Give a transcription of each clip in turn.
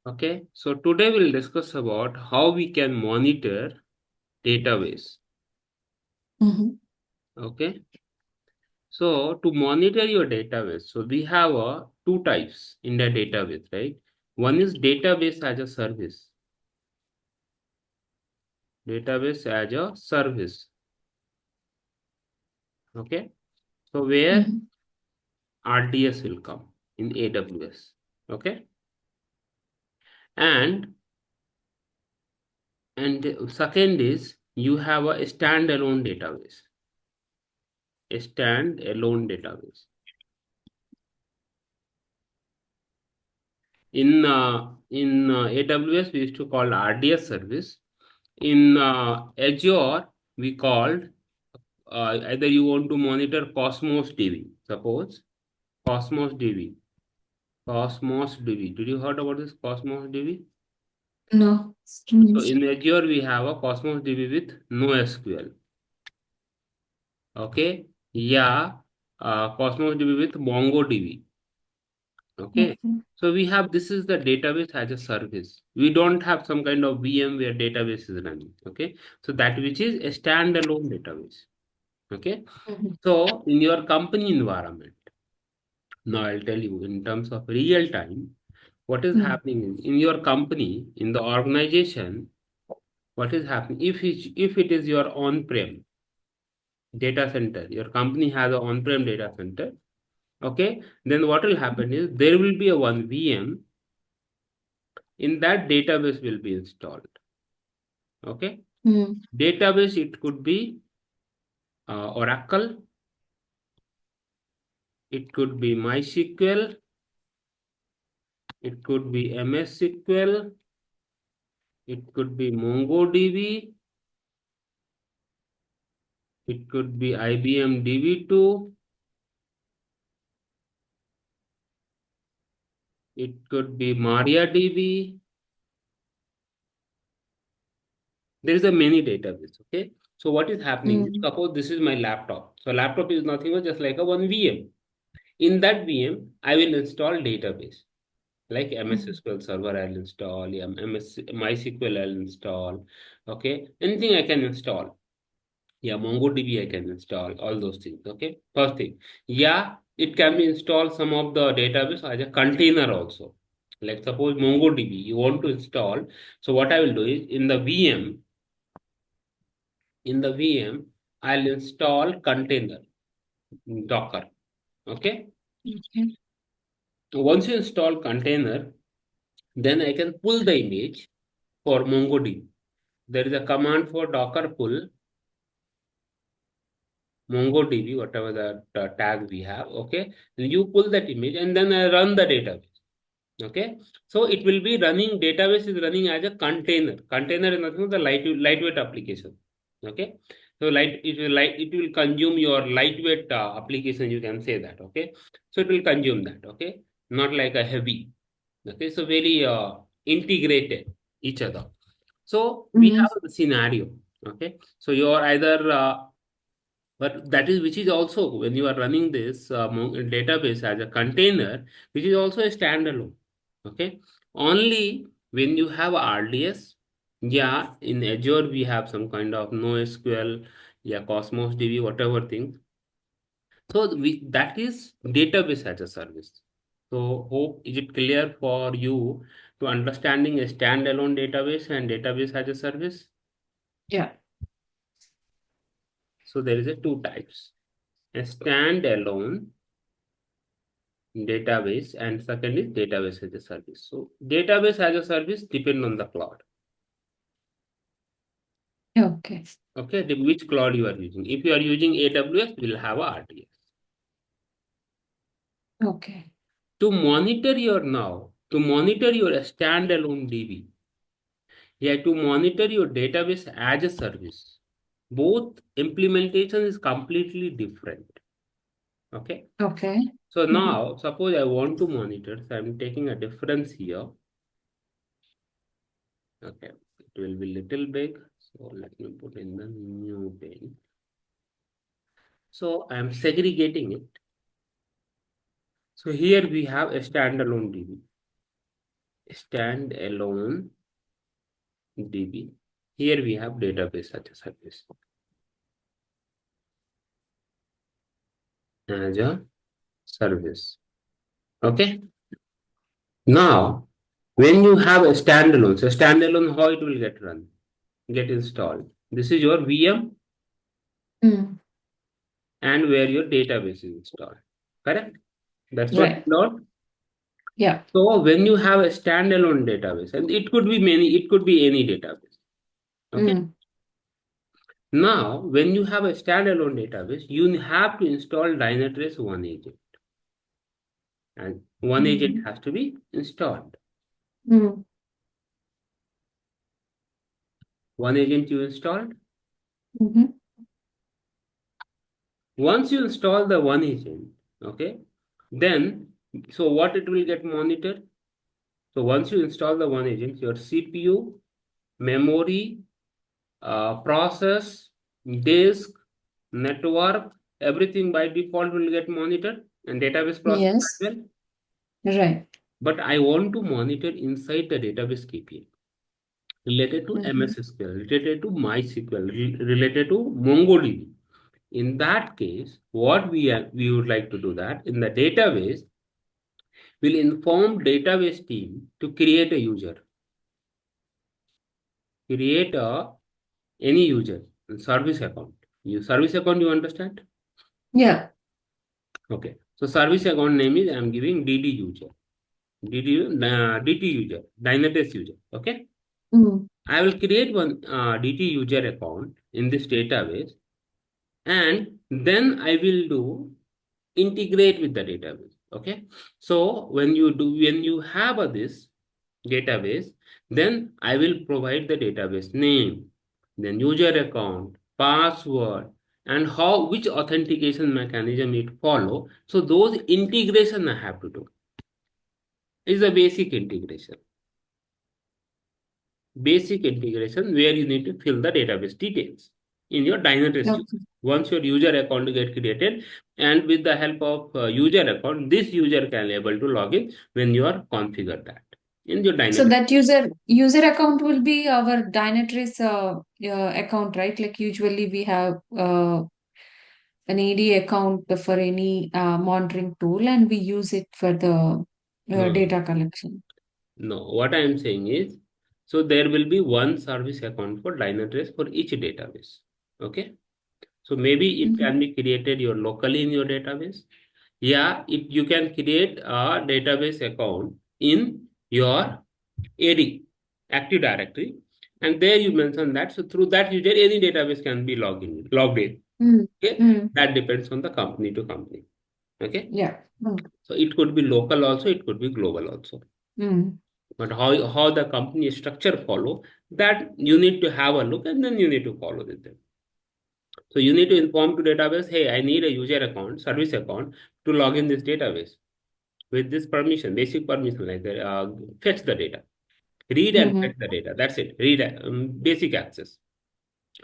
Okay, so today we'll discuss about how we can monitor database. Mm-hmm. Okay, so to monitor your database, so we have two types in the database, right? One is database as a service. Database as a service. Okay, so where Mm-hmm. RDS will come in AWS. Okay, and second is you have a standalone database. A standalone database. In AWS, we used to call RDS service. In Azure, we called either you want to monitor Cosmos DB. Suppose Cosmos DB. Cosmos DB. Did you heard about this Cosmos DB? No. So Mm. in Azure, we have a Cosmos DB with no SQL. Okay. Yeah. Cosmos DB with MongoDB. Okay. Okay. So we have this is the database as a service. We don't have some kind of VM where database is running. Okay. So that which is a standalone database. Okay. Mm-hmm. So in your company environment, now I'll tell you in terms of real time, what is Mm. happening in your company, in the organization, what is happening if it is your on-prem data center, your company has an on-prem data center. Okay. Then what will happen is there will be a one VM in that database will be installed. Okay. Mm. Database, it could be Oracle, it could be MySQL, it could be MS SQL, it could be MongoDB, it could be IBM DB2, it could be MariaDB. There is a many database. Okay. So what is happening? Mm. Suppose this is my laptop. So laptop is nothing but just like a one VM. In that VM, I will install database. Like MS Mm. SQL Server I'll install, yeah, MS MySQL I'll install. Okay, anything I can install. Yeah, MongoDB I can install, all those things. Okay, first thing. Yeah, it can be installed some of the database as a container also. Like suppose MongoDB you want to install. So what I will do is in the VM, I'll install container Docker. Okay. Okay. Once you install container, then I can pull the image for MongoDB. There is a command for Docker pull MongoDB, whatever the tag we have. Okay, you pull that image and then I run the database. Okay, so it will be running. Database is running as a container. Container is nothing but the lightweight application. Okay, so it will consume your lightweight application. You can say that. Okay, so it will consume that. Okay, not like a heavy. Okay, so very integrated each other. So we Mm. have a scenario. Okay, so you are either but that is which is also when you are running this database as a container, which is also a standalone. Okay, only when you have RDS, yeah, in Azure we have some kind of NoSQL, yeah, Cosmos DB, whatever thing. So that is database as a service. So hope is it clear for you to understanding a standalone database and database as a service? Yeah. So there is a two types. A standalone database and second is database as a service. So database as a service depend on the cloud. Okay. Okay, which cloud you are using. If you are using AWS, we'll have a RDS. Okay. To monitor your standalone DB, you have to monitor your database as a service. Both implementation is completely different. Okay. Okay. So Mm-hmm. now suppose I want to monitor, so I'm taking a difference here. Okay, it will be little big. So let me put in the new pane. So I'm segregating it. So here we have a standalone DB. standalone DB. Here we have database as a service as a service. Okay. Now, when you have a standalone, so standalone, how it will get run, get installed. This is your VM Mm. and where your database is installed. Correct? That's what Right. Lord. Yeah. So when you have a standalone database, and it could be many, it could be any database. Okay. Mm. Now, when you have a standalone database, you have to install Dynatrace one agent, and one agent Mhm. has to be installed. Mm. One agent you installed. Mhm. Once you install the one agent, okay, then so what it will get monitored. So once you install the one agent, your CPU, memory, process, disk, network, everything by default will get monitored, and database process as Yes. well. Right. But I want to monitor inside the database KPI related to Mhm. MS SQL, related to MySQL, related to MongoDB. In that case, what we would like to do that in the database, will inform database team to create a user, create a any user service account. You service account, you understand? Yeah. Okay. So service account name is I am giving DD user, DT user, Dynatrace user. Okay. Mm. I will create one DT user account in this database, and then I will do integrate with the database. Okay. So when you have this database, then I will provide the database name, then user account, password, and how which authentication mechanism it follow. So those integration I have to do is a basic integration. Basic integration where you need to fill the database details in your Dynatrace user. Okay. Once your user account get created, and with the help of user account, this user can able to log in when you are configured that in your So Dynatrace. that user account will be our Dynatrace account, right? Like usually we have an AD account for any monitoring tool, and we use it for the No, no, data collection. no. What I am saying is, so there will be one service account for Dynatrace for each database. Okay. So maybe it Mhm. can be created your locally in your database. Yeah, you can create a database account in your AD, Active Directory, and there you mention that. So through that user, any database can be logged in. Mm. Okay, Mm. that depends on the company to company. Okay, Yeah. Mm. so it could be local also, it could be global also. Mm. But how the company structure follow, that you need to have a look, and then you need to follow with them. So you need to inform to database, hey, I need a user account, service account to log in this database with this permission, basic permission like fetch the data, read and Mhm. fetch the data. That's it. Read basic access.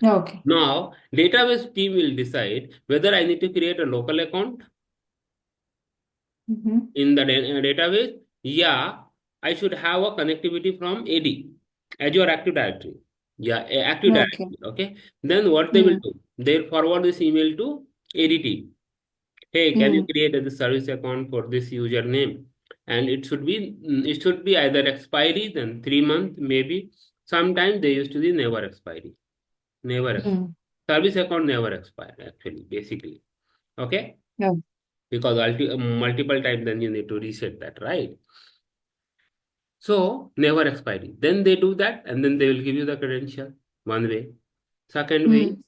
Okay. Now, database team will decide whether I need to create a local account Mhm. in the database. Yeah, I should have a connectivity from AD, Azure Active Directory. Yeah, Active Okay. Directory. Okay. Then what they will Mm. do? They'll forward this email to AD team. Hey, can you Mm. create the service account for this username? And it should be either expiry, then 3 months, maybe. Sometimes they used to be never expiry. Never expire. Mm. Service account never expire, actually, basically. Okay? Yeah. Because multiple times then you need to reset that, right? So never expiry. Then they do that, and then they will give you the credential one way. Second way, Mm.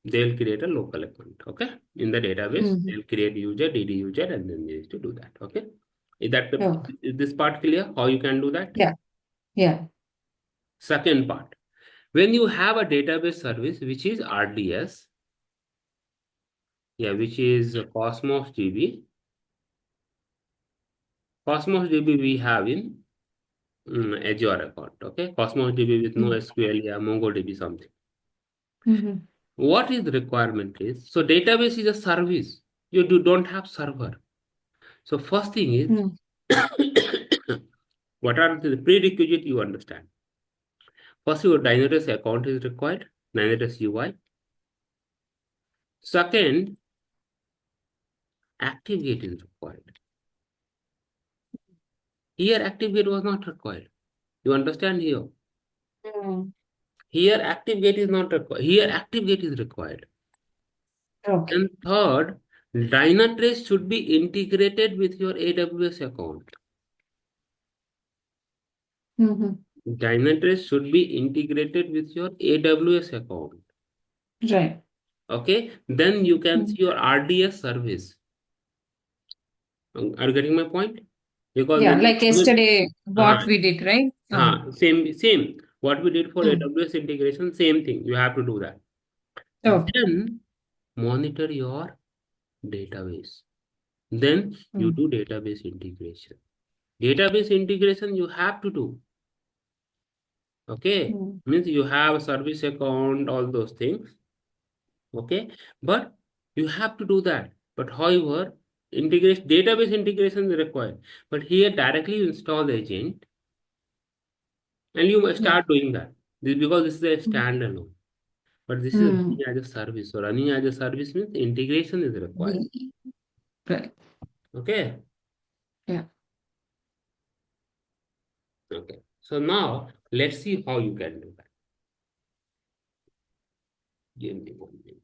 they'll create a local account. Okay, in the database, Mhm. they'll create user, DD user, and then they used to do that. Okay, Okay. is this part clear? How you can do that? Yeah. Yeah. Second part, when you have a database service which is RDS, yeah, which is Cosmos DB. Cosmos DB we have in Azure account. Okay, Cosmos DB with no Mm. SQL, yeah, MongoDB something. Mhm. What is the requirement is, so database is a service. Don't have server. So first thing is, Mm. What are the prerequisites you understand? First, your Dynatrace account is required, Dynatrace UI. Second, ActiveGate is required. Here, ActiveGate was not required. You understand here? Mm. Here, ActiveGate is not required. Here, ActiveGate is required. Okay. And third, Dynatrace should be integrated with your AWS account. Mm-hmm. Dynatrace should be integrated with your AWS account. Right. Okay, then you can Mm. see your RDS service. Are you getting my point? Because Yeah, when like yesterday, uh, what we did, right? same. What we did for Mm. AWS integration, same thing. You have to do that. Okay. Then monitor your database. Then you Mm. do database integration. Database integration you have to do. Okay, Mm. means you have a service account, all those things. Okay, but you have to do that. But however, integration database integration is required. But here directly you install the agent and you must Yeah. start doing that. Because this is a Mm. standalone. But this is Mm. running as a service. So running as a service means integration is required. Right. Okay. Yeah. Okay. So now let's see how you can do that. Give me 1 minute.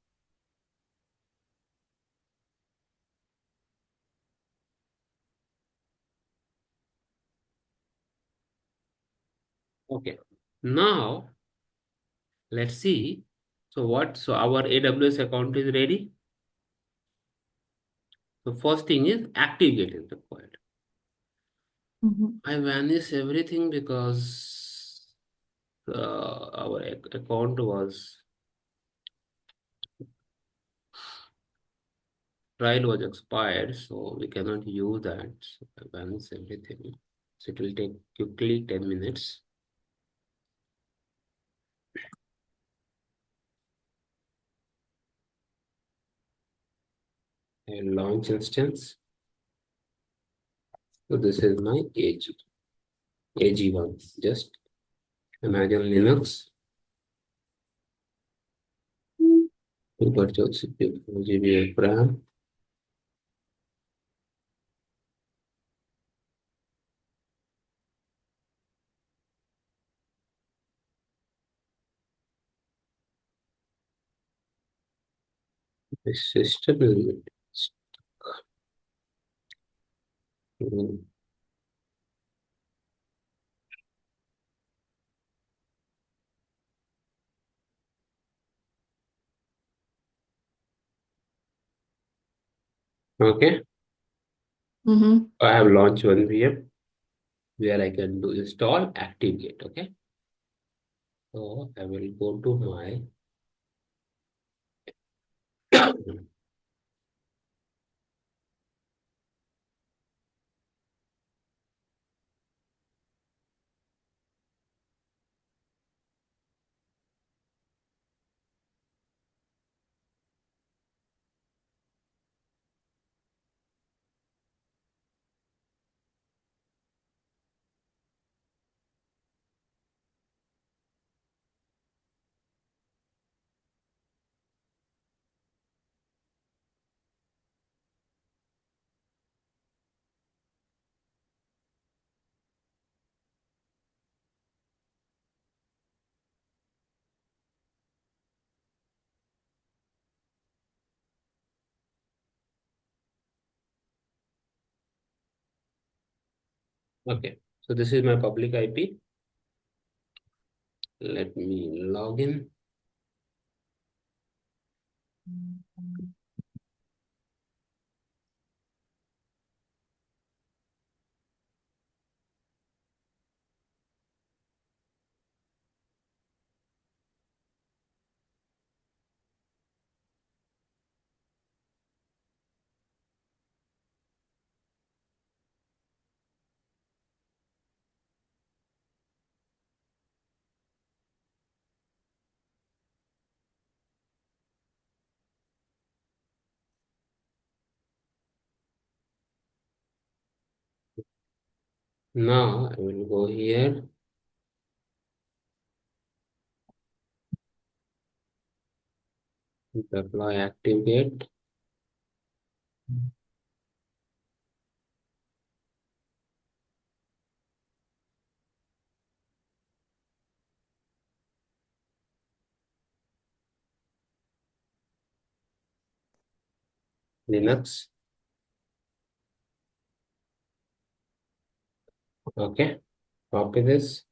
Okay. Now let's see. So what? So our AWS account is ready. So first thing is ActiveGate is required. Mm-hmm. I vanish everything because our account was trial was expired, so we cannot use that. So I vanish everything. So it will take quickly 10 minutes. And launch instance. So this is my AG1. Just imagine Linux. Virtual CPU, 4 GB of RAM. The system is mm, okay. Mm-hmm. I have launched one VM where I can do install ActiveGate. Okay. So I will go to my okay. So this is my public IP. Let me log in. Now I will go here, deploy ActiveGate. Linux. Okay, copy this.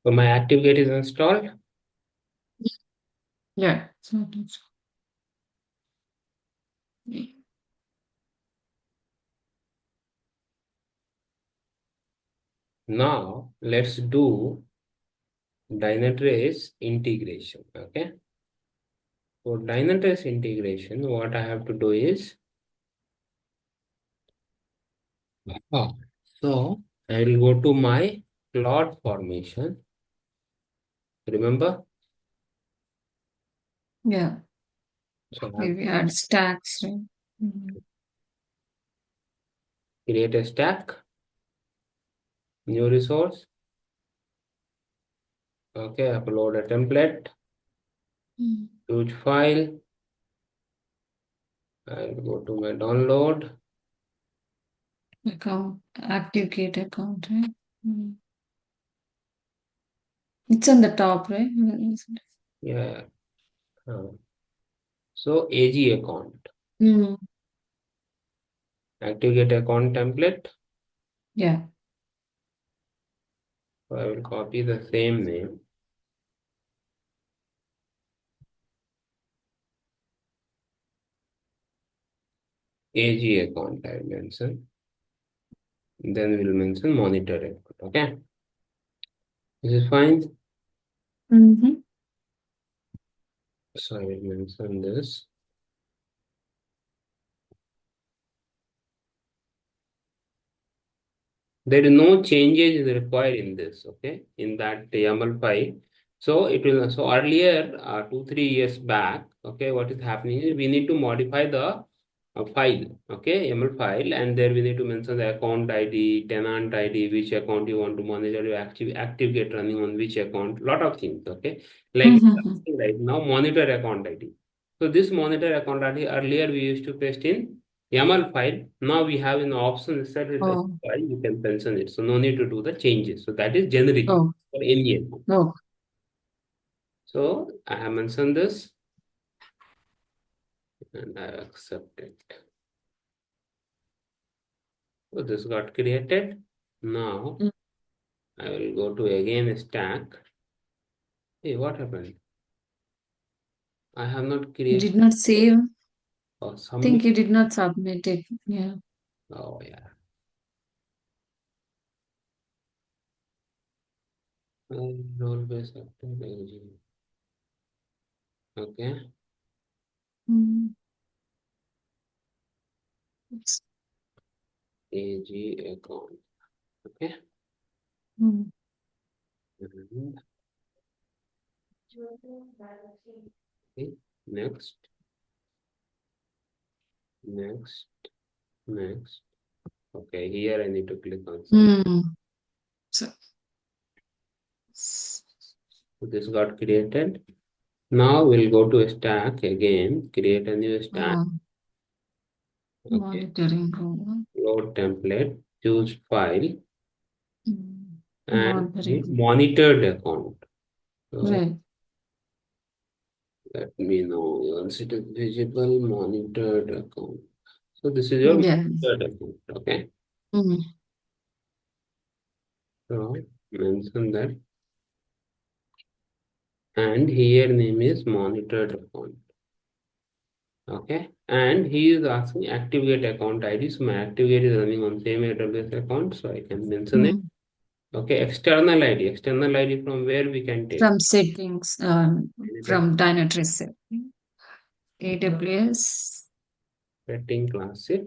So my ActiveGate is installed. Yeah. Now let's do Dynatrace integration. Okay. For Dynatrace integration, what I have to do is, so I will go to my plot formation. Remember? Yeah. So I have Maybe add stacks, right? Mhm. create a stack, new resource. Okay, upload a template, Mm. huge file. I'll go to my download. Account, ActiveGate account, right? Mm. It's on the top, right? Where is it? Yeah. So AG account, Mm. ActiveGate account template. Yeah. So I will copy the same name, AG account. I will mention. Then we'll mention monitor account. Okay, this is fine. Mm-hmm. So I will mention this. There is no changes is required in this, okay, in that YAML file. So it will, so earlier, 2, 3 years back, okay, what is happening is we need to modify the file, okay, YAML file, and there we need to mention the account ID, tenant ID, which account you want to monitor, your ActiveGate running on which account, lot of things, okay. Like Mm-hmm. right now, monitor account ID. So this monitor account ID earlier we used to paste in YAML file. Now we have an option instead of the Oh, file, you can mention it. So no need to do the changes. So that is generic oh, for any account. oh. So I have mentioned this and I accept it. So this got created. Now Mm. I will go to again stack. Hey, what happened? I have not You created did not save. or Think submit. you did not submit it. Yeah. Oh yeah. Role based active engineer. Okay. Mm. AG account. Okay. Mm. Mhm. Okay. Next. Next. Next. Okay, here I need to click on sub. Mm. So, So this got created. Now we'll go to stack again, create a new stack. uh, Okay, monitoring role. load template, choose file, Mm. and the Monitoring. monitored account. So Right. let me know once it is visible, monitored account. So this is your Yeah. monitored account. Okay, Mm. so mention that, and here name is monitored account. Okay, and he is asking ActiveGate account ID. So my ActiveGate is running on same AWS account, so I can mention it. Mm. Okay, external ID from where we can take. From settings, Anybody? from Dynatrace setting. AWS, Setting classic.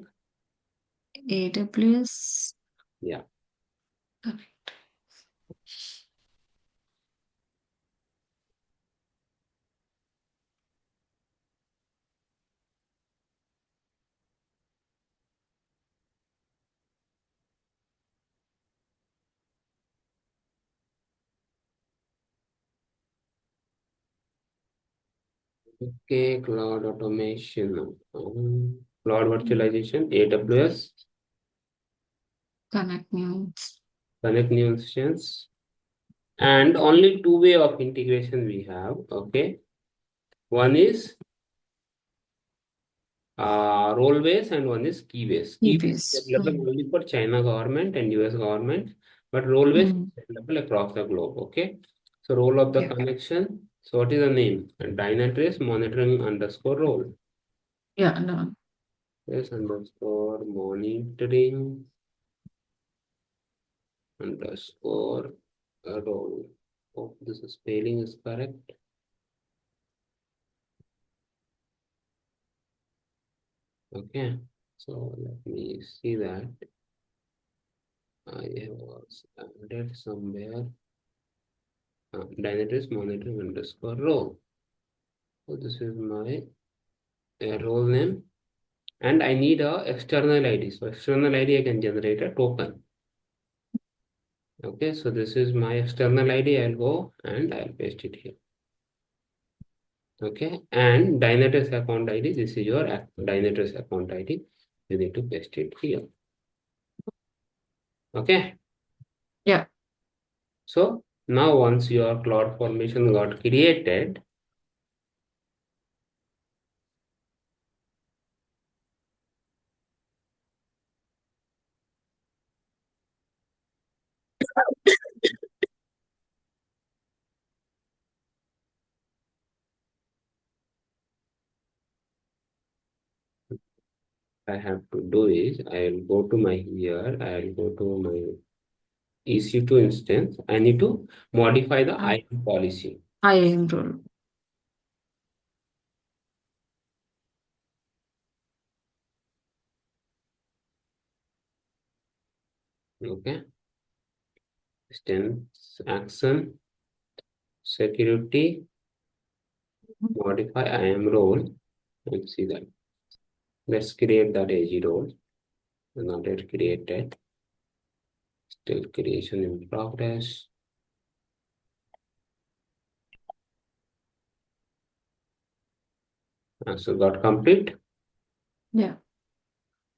AWS. Yeah. Okay, cloud automation. Cloud virtualization, AWS, Connect news. connect new instance. And only two way of integration we have. Okay. One is role based and one is key based. Key based is EBS. available only for China government and US government, but role based Mm. is available across the globe. Okay. So role of the Yeah. connection. So what is the name? Dynatrace monitoring underscore role. Yeah. No. Yes, underscore monitoring underscore role. Hope this spelling is correct. Okay. So let me see that. I have also added somewhere. Dynatrace monitoring underscore role. So this is my role name, and I need a external ID. So external ID I can generate a token. Okay, so this is my external ID. I'll go and I'll paste it here. Okay, and Dynatrace account ID. This is your Dynatrace account ID. You need to paste it here. Okay, Yeah. so now once your cloud formation got created, I have to do is I'll go to my here. I'll go to my EC2 instance. I need to modify the Mm. IAM policy. I enroll. Okay. Instance action, security, modify IAM role. Let's see that. Let's create that AG role. Not yet created. Still creation in progress. So got complete. Yeah.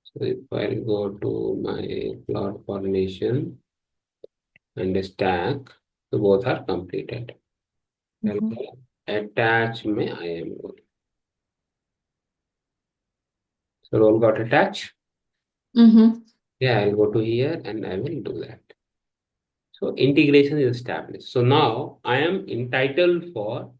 So if I go to my cloud formation and the stack, so both are completed. I'll Mm-hmm. attach my IAM role. So role got attached. Mm-hmm. Yeah, I'll go to here and I will do that. So integration is established. So now I am entitled for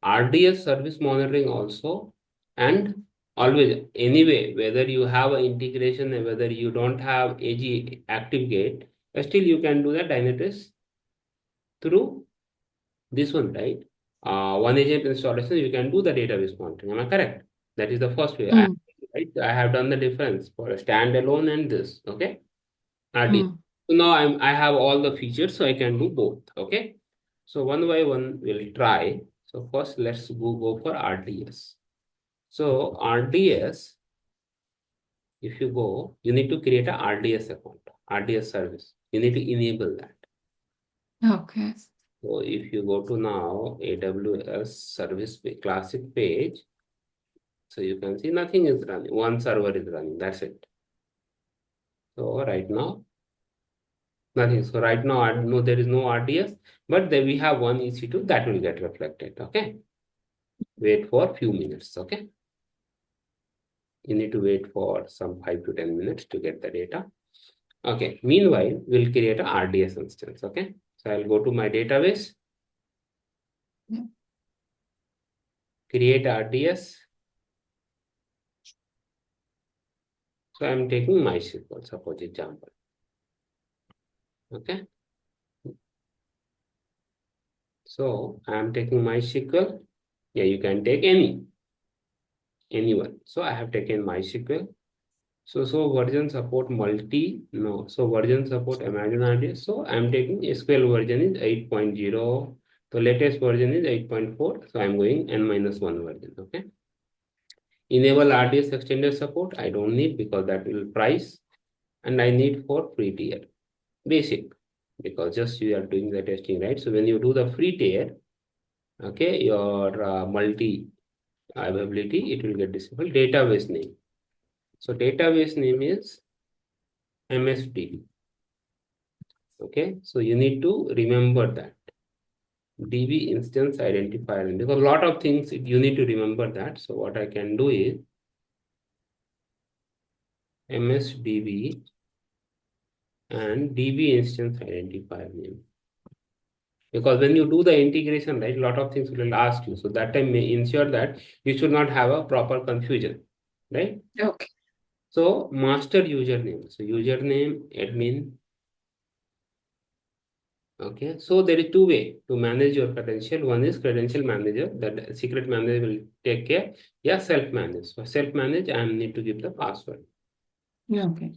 RDS service monitoring also, and always anyway, whether you have an integration and whether you don't have AG ActiveGate, still you can do the Dynatrace through this one, right? One agent installation, you can do the database monitoring. Am I correct? That is the first way. Mm. I have done the difference for a standalone and this. Okay. RDS. Mm. So now I have all the features, so I can do both. Okay. So one by one we'll try. So first let's go for RDS. So RDS, if you go, you need to create a RDS account, RDS service. You need to enable that. Okay. So if you go to now AWS service classic page, so you can see nothing is running. One server is running. That's it. So right now, nothing. So right now, no, there is no RDS, but then we have one EC2 that will get reflected. Okay. Wait for a few minutes. Okay. You need to wait for some 5 to 10 minutes to get the data. Okay. Meanwhile, we'll create a RDS instance. Okay. So I'll go to my database, Yeah. create RDS. So I'm taking MySQL, suppose example. Okay. So I'm taking MySQL. Yeah, you can take anyone. So I have taken MySQL. So version support multi, no. So version support Imagine RDS. So I'm taking SQL version is 8.0. The latest version is 8.4. So I'm going N-1 version. Okay. Enable RDS extended support. I don't need because that will price. And I need for free tier. Basic. Because just you are doing the testing, right? So when you do the free tier, okay, your multi availability, it will get disabled. Database name. So database name is MSDB. Okay, so you need to remember that DB instance identifier, because a lot of things you need to remember that. So what I can do is MSDB and DB instance identifier name. Because when you do the integration, right, a lot of things will ask you. So that time may ensure that you should not have a proper confusion, right? Okay. So master username. So username admin. Okay, so there is two way to manage your credential. One is credential manager, that secret manager will take care. Yeah, self manage. For self manage, I need to give the password. Yeah. Okay.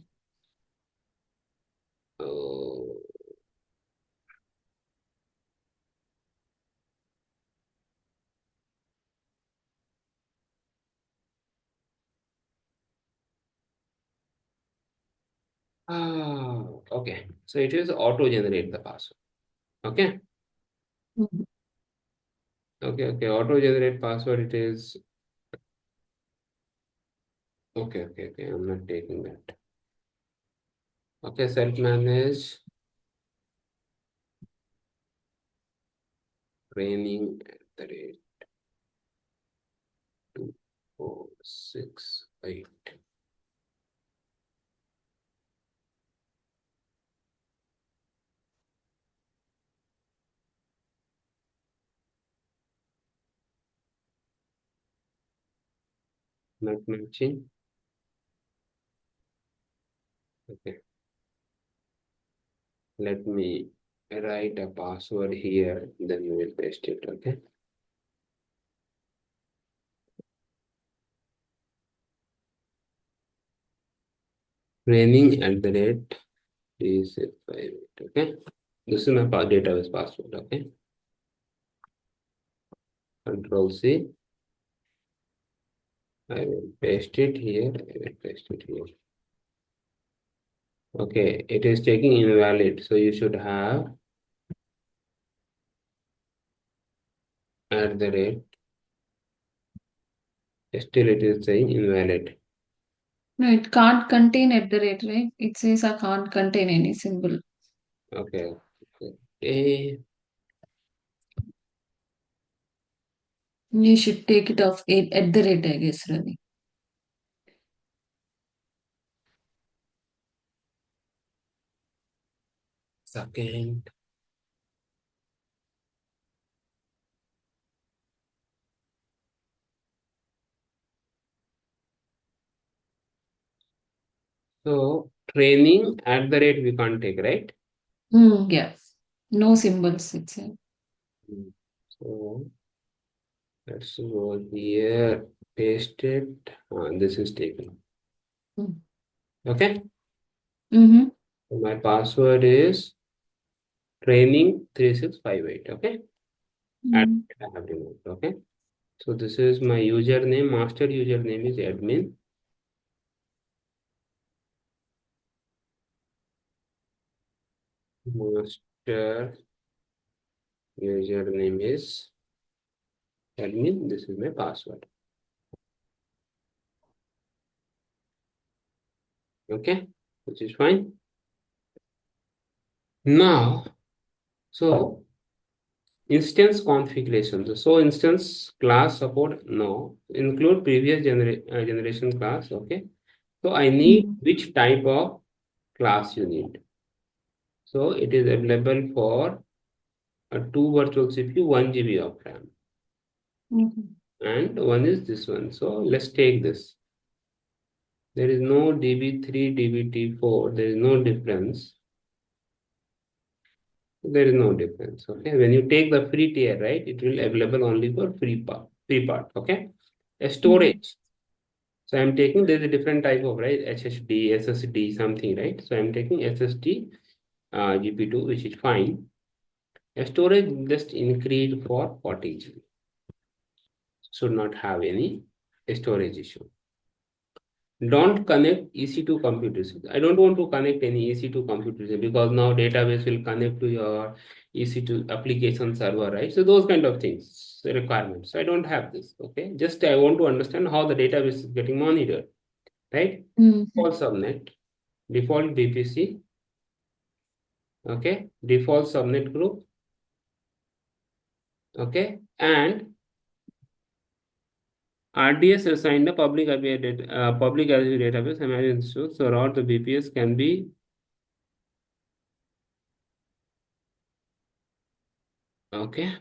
Oh, okay. So it is auto generate the password. Okay, Mhm. okay. Auto generate password. It is okay. I'm not taking that. Okay, self manage training at the rate 2468. Not matching. Okay. Let me write a password here, then we will paste it. Okay. Training at the rate 365. Okay. This is my database password. Okay. Control C. I will paste it here. I will paste it here. Okay. It is taking invalid. So you should have at the rate. Still it is saying invalid. No, it can't contain at the rate, right? It says I can't contain any symbol. Okay. Okay. You should take it off at the rate, I guess, Ravi. Second. So training at the rate we can't take, right? Yeah. No symbols, it says. So let's go here. Paste it. This is taken. Mm. Okay. Mm-hmm. So my password is training 3658. Okay. And Mm. I have removed. Okay. So this is my username. Master username is admin. Master username is admin. This is my password. Okay. Which is fine. Now, so instance configuration. So instance class support, no. Include previous generation class. Okay. So I need Mm. which type of class you need. So it is available for a 2 virtual CPU, 1 GB of RAM. Okay. And one is this one. So let's take this. There is no DB3, DBT4. There is no difference. There is no difference. Okay. When you take the free tier, right, it will available only for free part. Free part. Okay. A Mm. storage. So I'm taking, there's a different type of, right, HHD, SSD, something, right? So I'm taking SSD GP2, which is fine. A storage just increased for 40 GB. Should not have any storage issue. Don't connect EC2 computers. I don't want to connect any EC2 computers because now database will connect to your EC2 application server, right? So those kind of things, requirements. So I don't have this. Okay. Just I want to understand how the database is getting monitored, right? Mm. Default subnet, default VPC, okay, default subnet group, okay, and RDS assigned a public Azure database management institute, so all the BPS can be okay.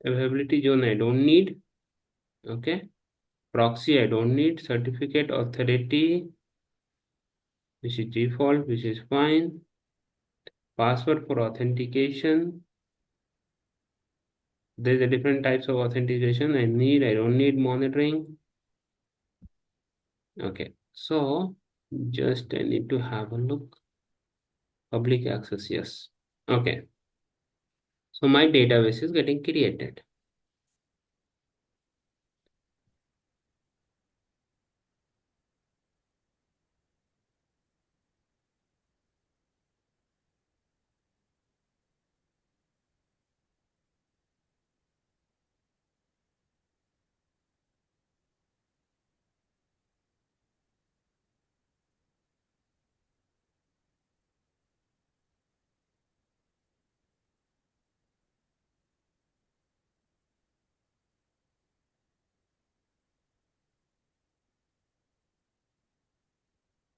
Availability zone I don't need. Okay. Proxy I don't need. Certificate authority, which is default, which is fine. Password for authentication. There's a different types of authentication I don't need monitoring. Okay. So just I need to have a look. Public access, yes. Okay. So my database is getting created.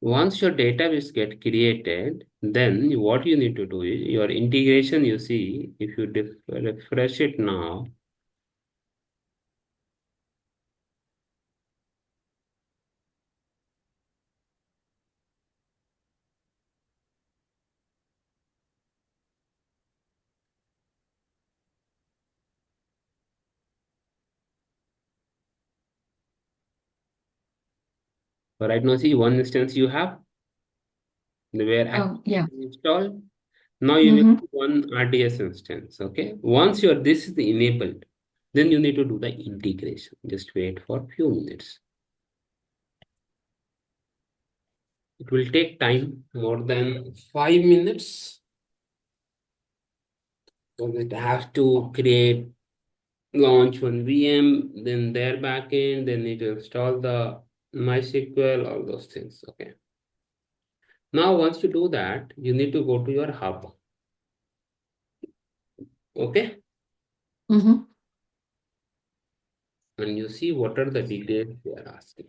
Once your database get created, then what you need to do is your integration, you see, if you refresh it now, So right now, see one instance you have where Yeah. ActiveGate is installed. Now you need Mm-hmm. one RDS instance. Okay. Once your this is enabled, then you need to do the integration. Just wait for a few minutes. It will take time more than 5 minutes. So it has to create, launch one VM, then their backend, then need to install the MySQL, all those things. Okay. Now, once you do that, you need to go to your hub. Okay. Mm-hmm. And you see what are the details they are asking.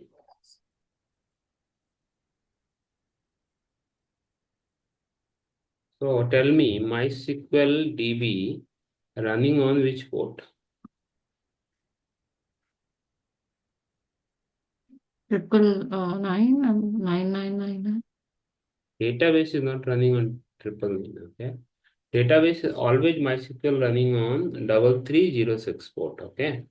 So tell me, MySQL DB running on which port? 99999. Database is not running on 999. Okay. Database is always MySQL running on 3306 port. Okay.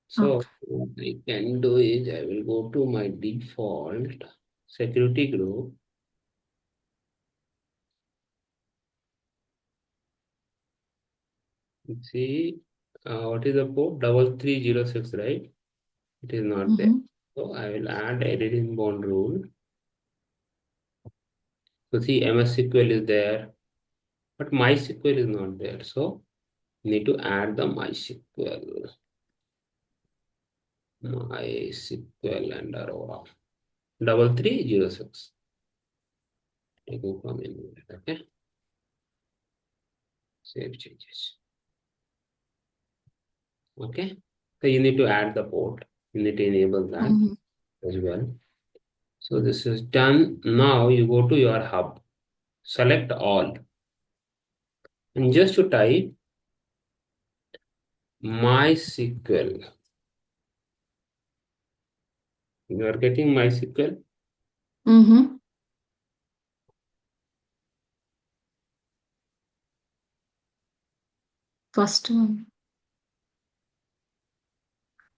So Okay. what I can do is I will go to my default security group. See, what is the port? 3306, right? It is not there. Mm-hmm. So I will add editing bound rule. So see, MySQL is there, but MySQL is not there. So need to add the MySQL and Aurora 3306. Taking from in. Okay, save changes. Okay, so you need to add the port. You need to enable that Mm-hmm. as well. So this is done. Now you go to your hub, select all, and just to type MySQL. You are getting MySQL. Mm-hmm. First one.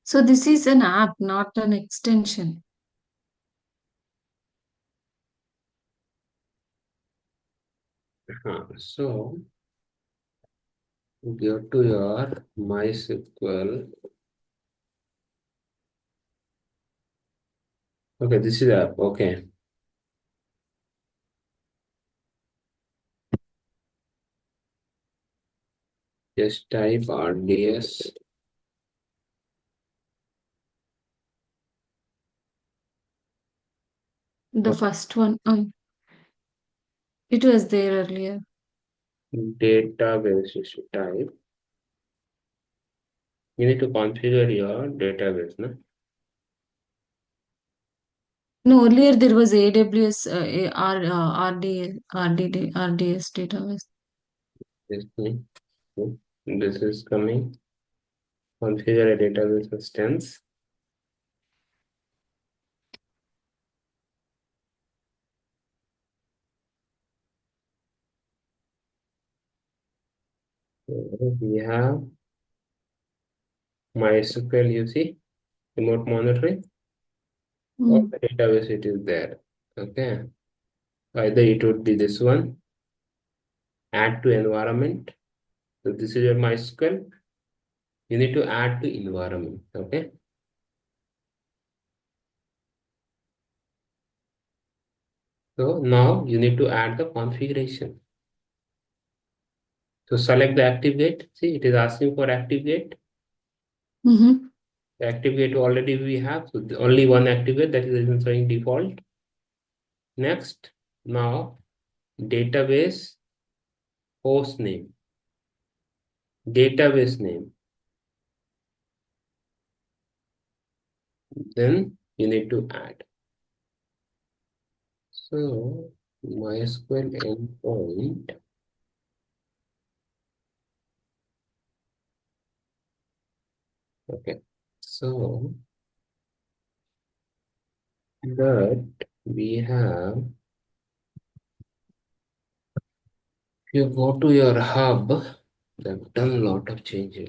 So this is an app, not an extension. So go to your MySQL. Okay, this is app. Okay. Just type RDS. The first one. It was there earlier. Database you should type. You need to configure your database. No? No, earlier there was AWS RDS database. This thing. This is coming. Configure a database instance. So we have MySQL, you see, remote monitoring. All Mm. the database it is there. Okay. Either it would be this one, add to environment. So this is your MySQL. You need to add to environment. Okay. So now you need to add the configuration. So select the ActiveGate. See, it is asking for ActiveGate. Mm-hmm. The ActiveGate already we have. So only one ActiveGate that is showing default. Next, now database host name, database name. Then you need to add. So MySQL endpoint. Okay. So that we have, if you go to your hub, they've done a lot of changes.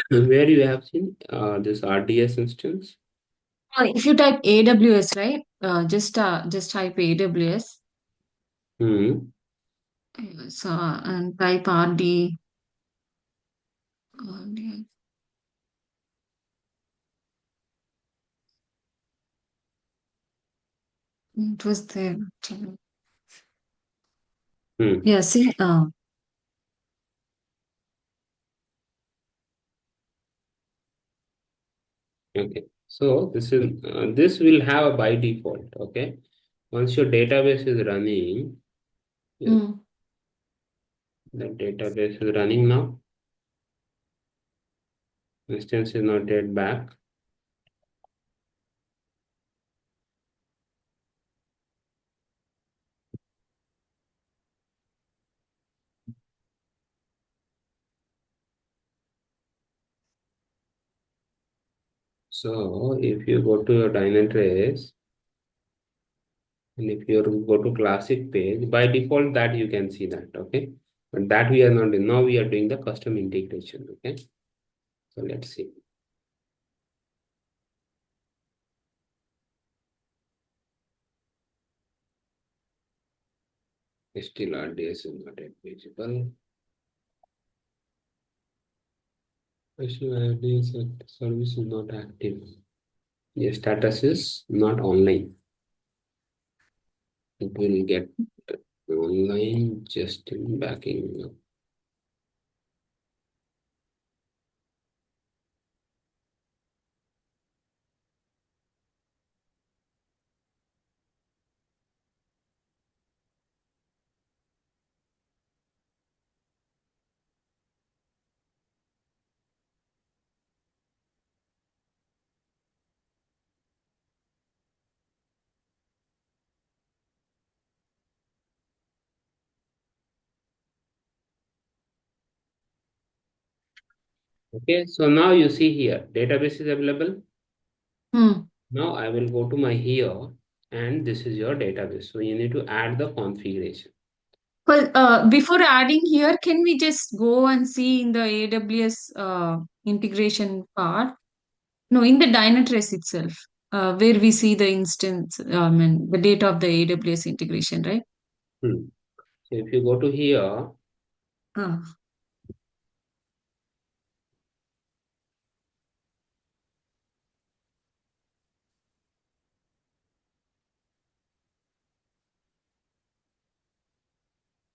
Where you have seen this RDS instance? If you type AWS, right? Just type AWS. Hmm. So and type RD. RD. It was there. Hmm. Yeah, see, Okay. So this will have a by default. Okay. Once your database is running, yeah, mm, the database is running now. Instance is not yet back. So if you go to your Dynatrace, and if you go to classic page, by default that you can see that, okay? But that we are not doing. Now we are doing the custom integration, okay? So let's see. Still RDS is not yet visible. Still RDS service is not active. The status is not online. It will get online just in backing up. Okay, so now you see here, database is available. mm. Now I will go to my here, and this is your database. So you need to add the configuration. But before adding here, can we just go and see in the AWS integration part? No, in the Dynatrace itself, where we see the instance, I mean, the data of the AWS integration, right? Hmm. So if you go to here, Ah.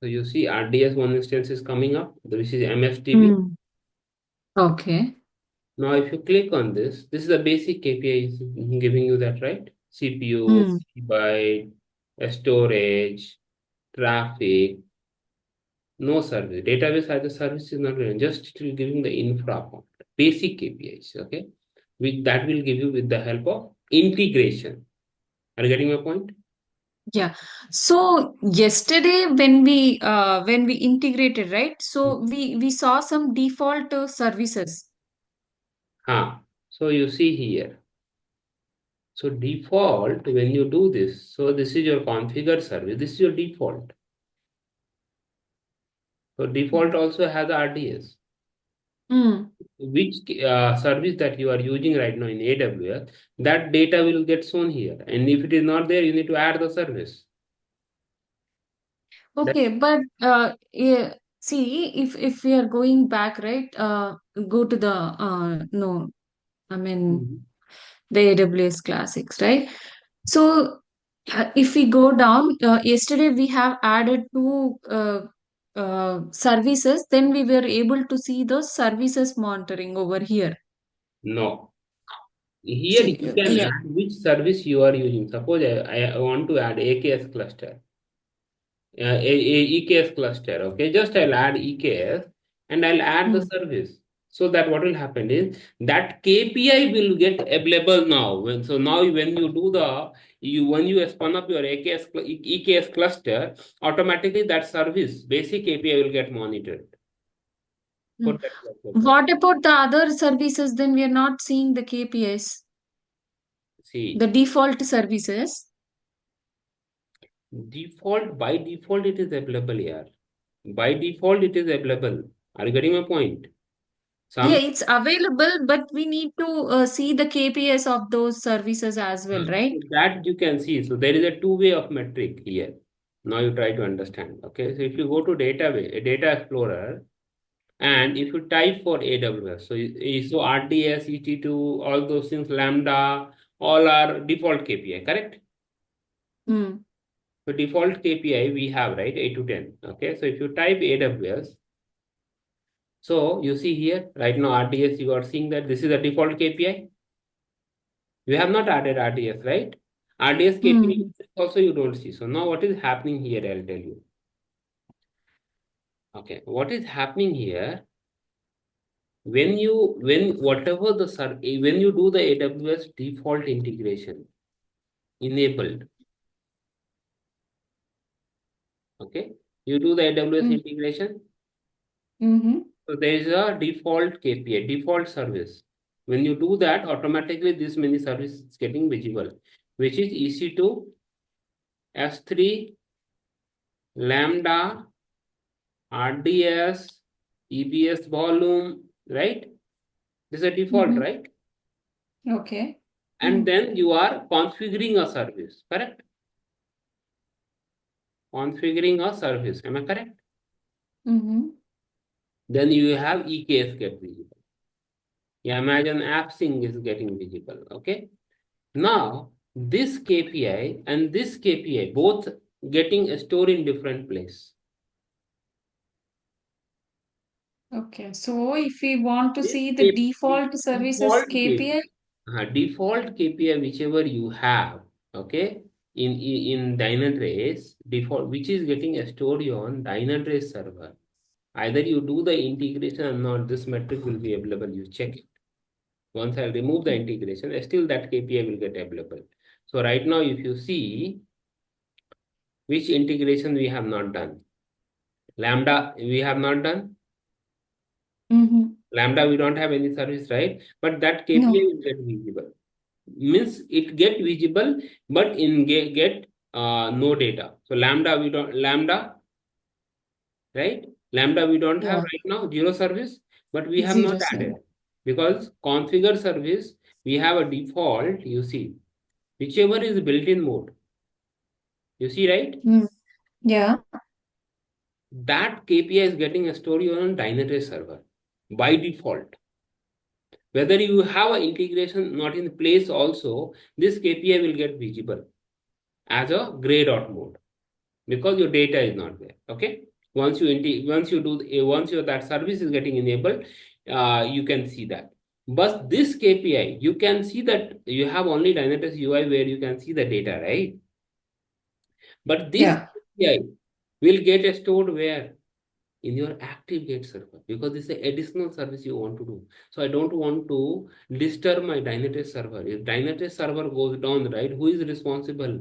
so you see RDS one instance is coming up, which is MSDB. Mm. Okay. Now if you click on this is a basic KPI is giving you that, right? CPU, Mm. byte, storage, traffic, no service. Database as a service is not running, just it will giving the infra part, basic KPIs, okay? Which that will give you with the help of integration. Are you getting my point? Yeah. So yesterday when we integrated, right? So we saw some default services. So you see here. So default, when you do this, so this is your configured service. This is your default. So default also has RDS. Mm. Which service that you are using right now in AWS, that data will get shown here. And if it is not there, you need to add the service. That, Okay, but yeah, see if we are going back, right? Go to the no, I mean Mhm. the AWS classics, right? So if we go down, yesterday we have added two services, then we were able to see those services monitoring over here. No. Here See, you can yeah. add which service you are using. Suppose I want to add AKS cluster. EKS cluster. Okay, just I'll add EKS and I'll add the Mm. service. So that what will happen is that KPI will get available now. So now when you do when you spun up your EKS cluster, automatically that service basic KPI will get monitored for Mm. that cluster. What about the other services? Then we are not seeing the KPIs, the See, default services. by default it is available here. By default it is available. Are you getting my point? Yeah, Some it's available, but we need to see the KPIs of those services as well, right? that you can see. So there is a two-way of metric here. Now you try to understand. Okay, so if you go to database, data explorer, and if you type for AWS, so RDS, ET2, all those things, Lambda, all are default KPI, correct? Mm. So default KPI we have, right, 8 to 10. Okay, so if you type AWS, so you see here right now RDS, you are seeing that this is a default KPI. You have not added RDS, right? RDS Mm-hmm. KPI also you don't see. So now what is happening here? I'll tell you. Okay, what is happening here? When whatever when you do the AWS default integration enabled, okay, you do the AWS integration. Mm-hmm. So there is a default KPI, default service. When you do that, automatically this many services is getting visible, which is EC2, S3, Lambda, RDS, EBS volume, right? This is a default, Mm-hmm. right? Okay. And then you are configuring a service, correct? Configuring a service, am I correct? Mm-hmm. Then you have EKS get visible. Yeah, imagine AppSync is getting visible, okay? Now, this KPI and this KPI both getting stored in different place. Okay. So if we want to This see the KPI, default services default KPI, KPI, default KPI, whichever you have, okay, in Dynatrace default, which is getting stored on Dynatrace server. Either you do the integration or not, this metric will be available. You check it. Once I remove the integration, still that KPI will get available. So right now, if you see which integration we have not done, Lambda we have not done. mm-hmm. Lambda we don't have any service, right? But that KPI No, will get visible. Means it get visible, but in get no data. So Lambda, right? Lambda we don't have yeah, right now, zero service, but we have not zero seven. added because configure service we have a default. You see, whichever is built-in mode. You see, right? Mm. Yeah. That KPI is getting stored on Dynatrace server by default. Whether you have an integration not in place also, this KPI will get visible as a gray dot mode because your data is not there. Okay. Once your that service is getting enabled, you can see that. But this KPI, you can see that you have only Dynatrace UI where you can see the data, right? But this Yeah. KPI will get stored where? In your ActiveGate server because this is an additional service you want to do. So I don't want to disturb my Dynatrace server. If Dynatrace server goes down, right, who is responsible?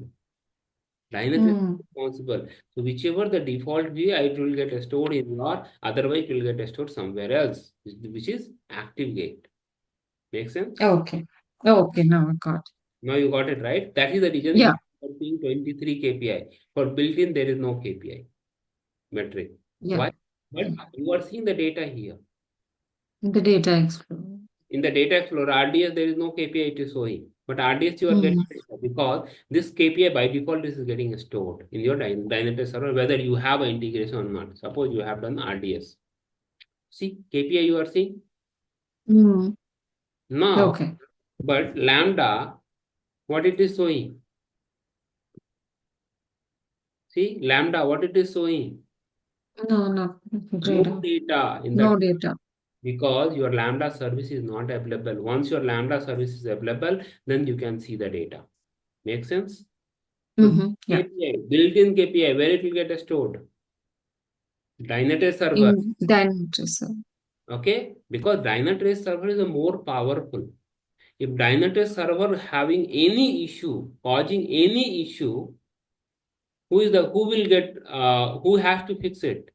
Dynatrace is Mm. responsible. So whichever the default view, it will get stored in your, otherwise it will get stored somewhere else, which is ActiveGate. Make sense? Okay. Okay. Now I got. Now you got it right. That is the reason Yeah. you are seeing 23 KPI. For built-in, there is no KPI metric. Yeah. Why? But you are seeing the data here. The data explorer. In the data explorer, RDS, there is no KPI it is showing. But RDS, you are getting Mm. data because this KPI by default this is getting stored in your Dynatrace server, whether you have an integration or not. Suppose you have done RDS. See, KPI you are seeing Mm. now, Okay. but Lambda, what it is showing? See, Lambda, what it is showing? No, no. No Data. data in No that data. because your Lambda service is not available. Once your Lambda service is available, then you can see the data. Make sense? So this Mm-hmm. Yeah. KPI, built-in KPI, where it will get stored? Dynatrace server. In Dynatrace. Okay? Because Dynatrace server is a more powerful. If Dynatrace server having any issue, causing any issue, who will get who has to fix it?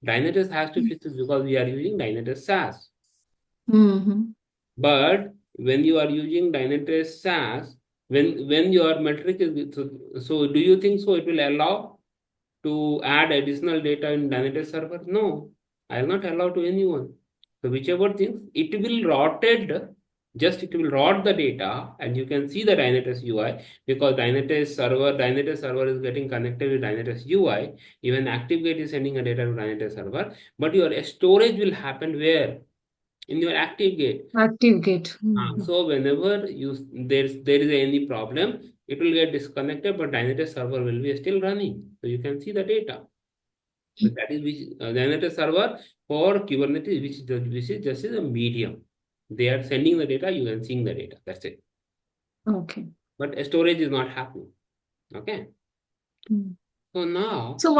Dynatrace has to fix it because we are using Dynatrace SaaS. Mm-hmm. But when you are using Dynatrace SaaS, when your metric is so do you think so it will allow to add additional data in Dynatrace server? No, I will not allow to anyone. So whichever things, it will it will rot the data, and you can see the Dynatrace UI, because Dynatrace server is getting connected with Dynatrace UI. Even ActiveGate is sending a data to Dynatrace server, but your storage will happen where? In your ActiveGate. ActiveGate. So whenever there is any problem, it will get disconnected, but Dynatrace server will be still running. So you can see the data. So that is which Dynatrace server for Kubernetes, which is just a medium. They are sending the data, you can seeing the data. That's it. Okay. But storage is not happening. Okay. Mm. So now, So,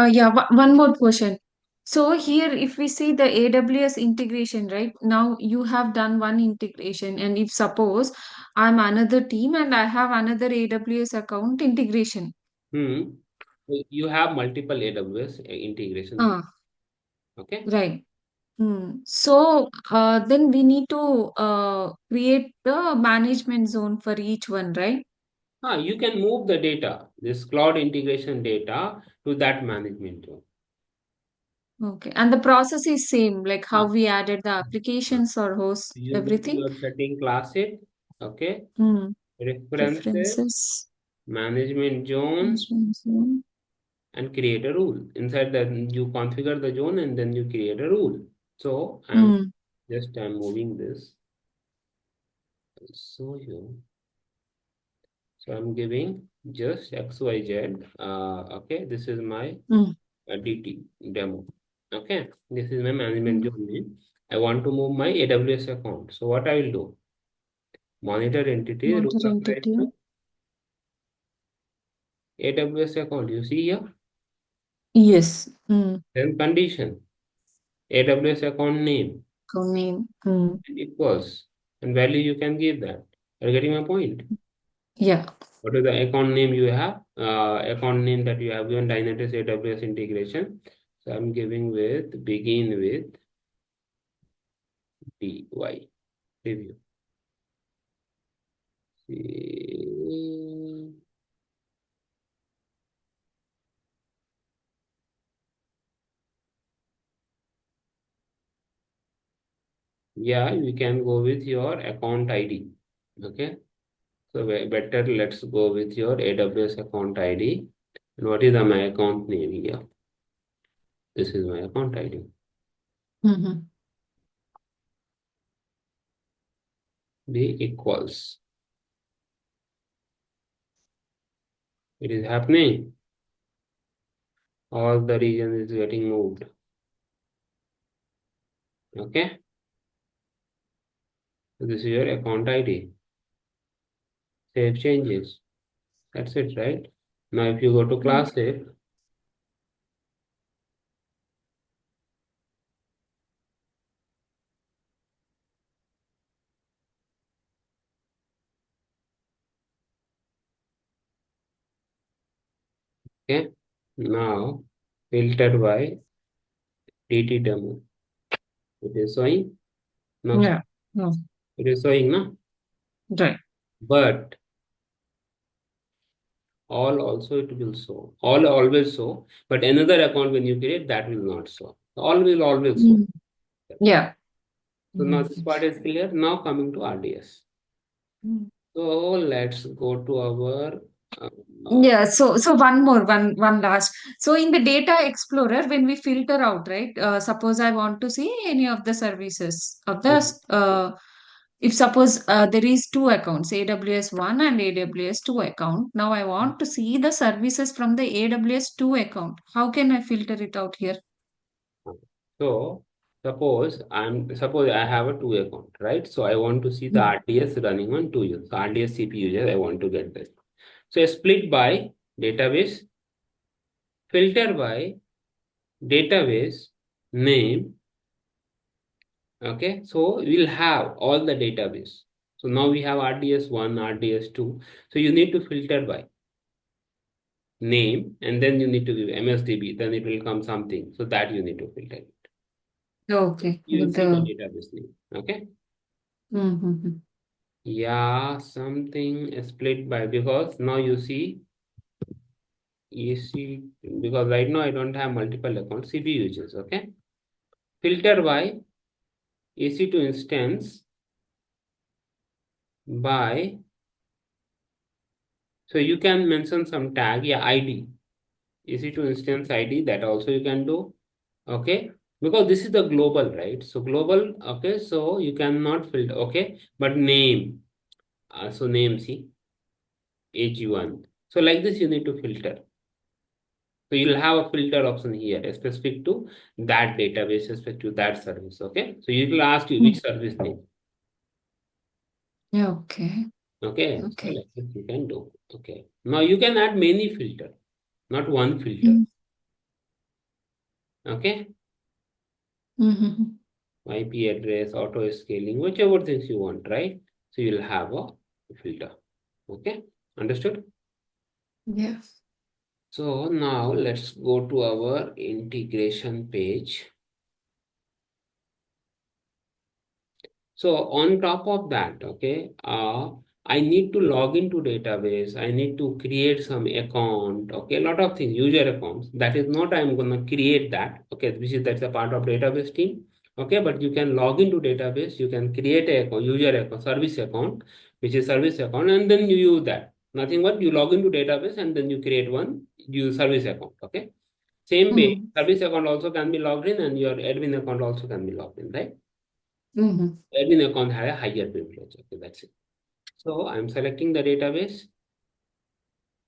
yeah, one more question. So here, if we see the AWS integration, right? Now you have done one integration, and if suppose I'm another team and I have another AWS account integration. hmm, you have multiple AWS integrations. Ah, Okay. right. So then we need to create the management zone for each one, right? You can move the data, this cloud integration data, to that management zone. Okay. And the process is same, like how Ah, we added the ah. applications or host You go to everything. your setting classes, okay, Hmm. references, Preferences. management zone, Management zone. and create a rule. Inside that, you configure the zone and then you create a rule. So Hmm. I'm moving this. So you. So I'm giving just XYZ. Okay, this is my Hmm. DT demo. Okay, this is my management Hmm. zone name. I want to move my AWS account. So what I will do? Monitor entity rule Monitor applies entity. to AWS account. You see here. Yes. Hmm. Then condition AWS account name Code name. Hmm. equals, and value you can give that. Are you getting my point? Yeah. What is the account name you have? Account name that you have given Dynatrace AWS integration. So I'm giving with begin with DY review. See, yeah, we can go with your account ID. Okay. So better let's go with your AWS account ID. And what is my account name here? This is my account ID. Hmm. B equals. It is happening. All the region is getting moved. Okay. So this is your account ID. Save changes. That's it, right? Now if you go to class save, okay. Now filter by DT demo. It is showing. Now Yeah. No. it is showing, no? Right. But all also it will show. All always show. But another account when you create, that will not show. All will always show. Hmm. Yeah. So now Hmm. this part is clear. Now coming to RDS. Hmm. So let's go to our Yeah, so one last. So in the data explorer, when we filter out, right? Suppose I want to see any of the services of the if suppose there is two accounts, AWS one and AWS two account. Now I want to see the services from the AWS two account. How can I filter it out here? so suppose I have a two account, right? So I want to see the Hmm. RDS running on two users. So RDS CPU users, I want to get this. So split by database, filter by database name. Okay, so we'll have all the database. So now we have RDS1, RDS2. So you need to filter by name, and then you need to give MSDB, then it will come something. So that you need to filter it. Okay, You will with see the the database name. Okay. mm-hmm. Yeah, something split by, because now you see, because right now I don't have multiple accounts, CPU users. Okay. Filter by EC2 instance by, so you can mention some tag, yeah, ID, EC2 instance ID, that also you can do, okay, because this is the global, right? So global, okay, so you cannot filter, okay, but name, so name, see, AG1. So like this, you need to filter. So you'll have a filter option here, specific to that database, specific to that service, okay? So it will ask you which service name, Yeah, okay. okay? So Okay. like this you can do, okay? Now you can add many filter, not one filter, Mm. okay? Mm-hmm. IP address, auto scaling, whichever things you want, right? So you'll have a filter. Okay, understood? Yeah. So now let's go to our integration page. So on top of that, okay, I need to log into database. I need to create some account. Okay, a lot of things, user accounts. That is not I'm gonna create that. Okay, that's a part of database team. Okay, but you can log into database. You can create a account, user account, service account, which is service account, and then you use that. Nothing but you log into database and then you create one use service account. Okay, same way, Mm. service account also can be logged in, and your admin account also can be logged in, right? Mm-hmm. Admin account had a higher privilege. Okay, that's it. So I'm selecting the database.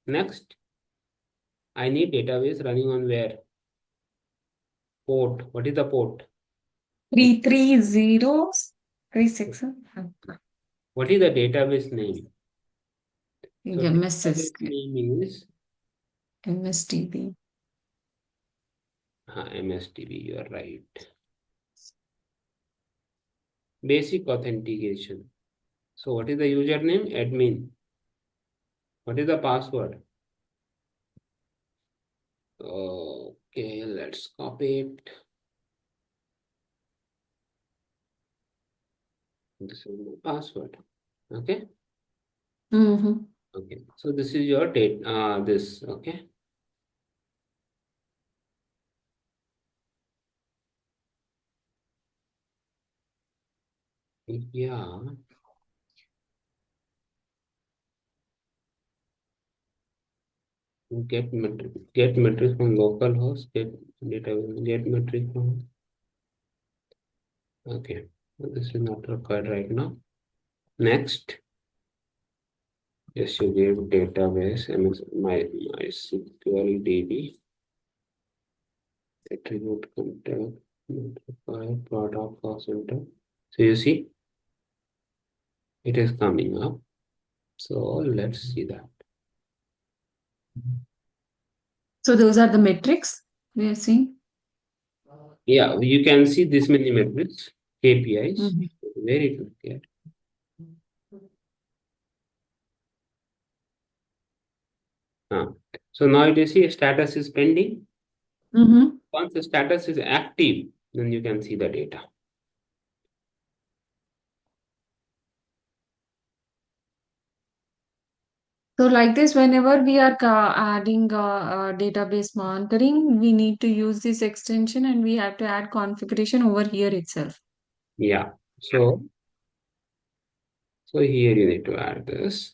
Next, I need database running on where? Port. What is the port? 33036. What is the database name? So database MSSK. name is MSDB. MSDB. You are right. Basic authentication. So what is the username? Admin. What is the password? Okay, let's copy it. This is my password. Okay. Mm-hmm. Okay. So this is your date. This. Okay. Yeah. Get metric from localhost, get metric from, okay. This is not required right now. Next, yes, you give database MySQL DB, attribute contact, notify, product cost center. So you see, it is coming up. So let's see that. So those are the metrics we are seeing. Yeah, you can see this many metrics, KPIs. Mm-hmm. Very good. Yeah. So now you see status is pending. Mm-hmm. Once the status is active, then you can see the data. So like this, whenever we are adding database monitoring, we need to use this extension and we have to add configuration over here itself. Yeah. So here you need to add this.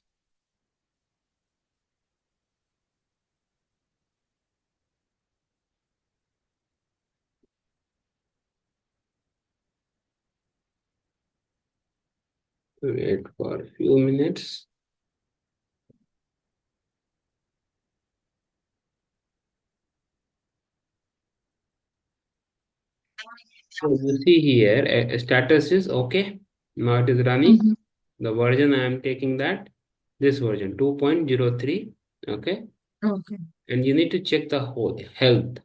Wait for a few minutes. So you see here, status is okay. Now it is running. Mm-hmm. The version I am taking that, this version 2.03. Okay. Okay. And you need to check the whole health.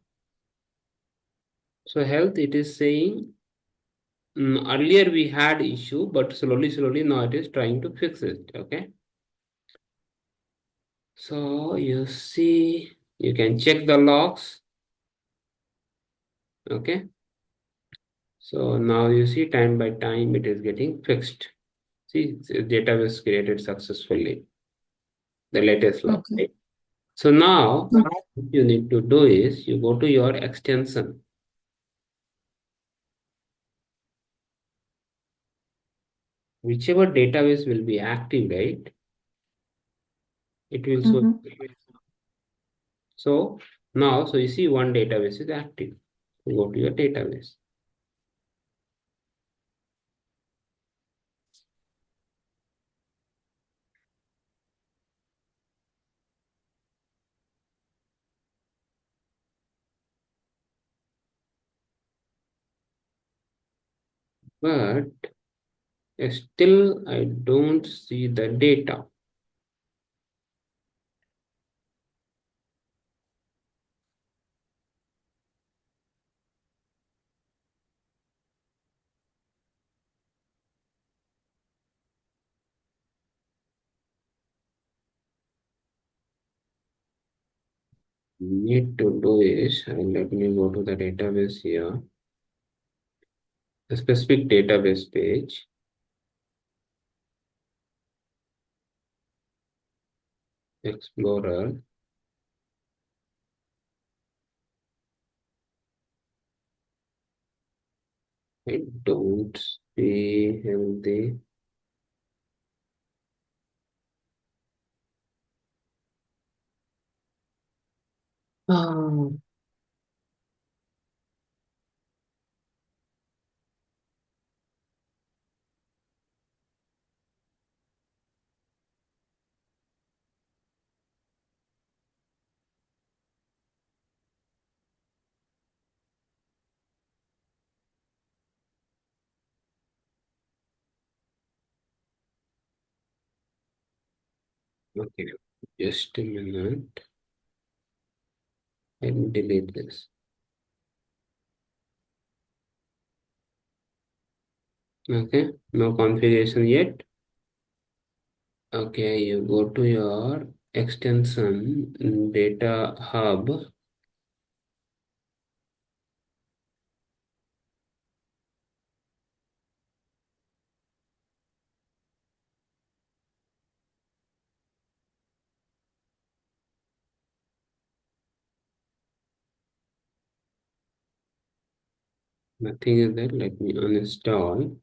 So health, it is saying earlier we had issue, but slowly now it is trying to fix it. Okay. So you see, you can check the logs. Okay. So now you see time by time it is getting fixed. See, data was created successfully, the latest log, Okay. right? So now Okay. what you need to do is you go to your extension. whichever database will be active, right? It will show. Mm-hmm. So now, so you see one database is active. You go to your database. But still, I don't see the data. Need to do is, let me go to the database here, a specific database page, Explorer. I don't see healthy. Ah, okay, just a minute. Let me delete this. Okay, no configuration yet. Okay, you go to your extension data hub. Nothing is there. Let me uninstall.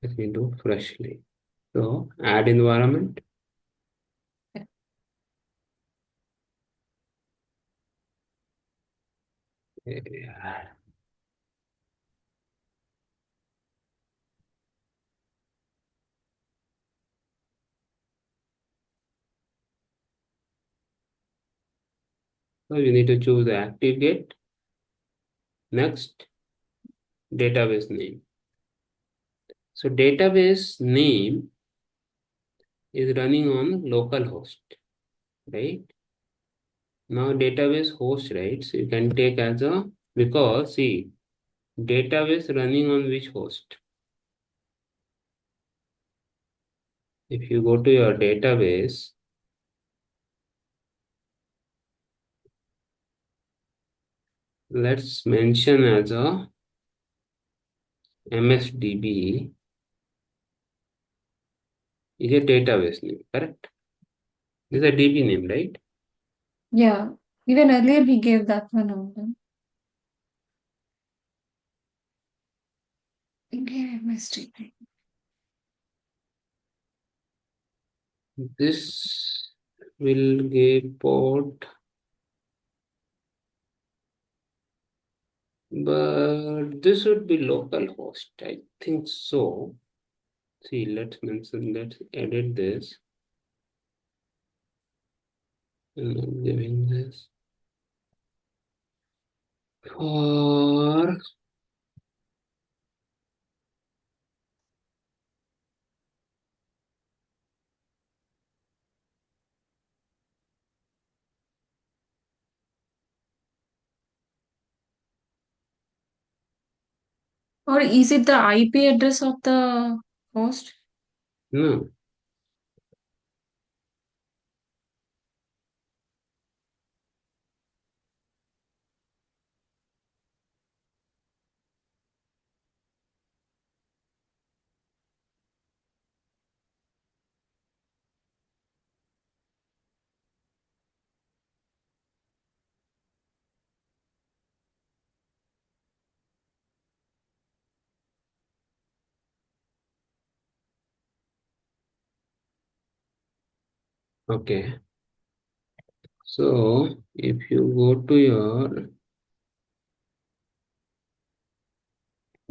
Let me do freshly. So add environment. Yeah. So you need to choose the ActiveGate. Next, database name. So database name is running on localhost, right? Now database host, right? So you can take as a, because see, database running on which host? If you go to your database, let's mention as a MSDB is a database name, correct? This is a DB name, right? Yeah. Even earlier we gave that one only. Okay, mistake. This will give port, but this would be localhost. I think so. See, let's edit this. And I'm giving this for Or is it the IP address of the host? no. Okay. So if you go to your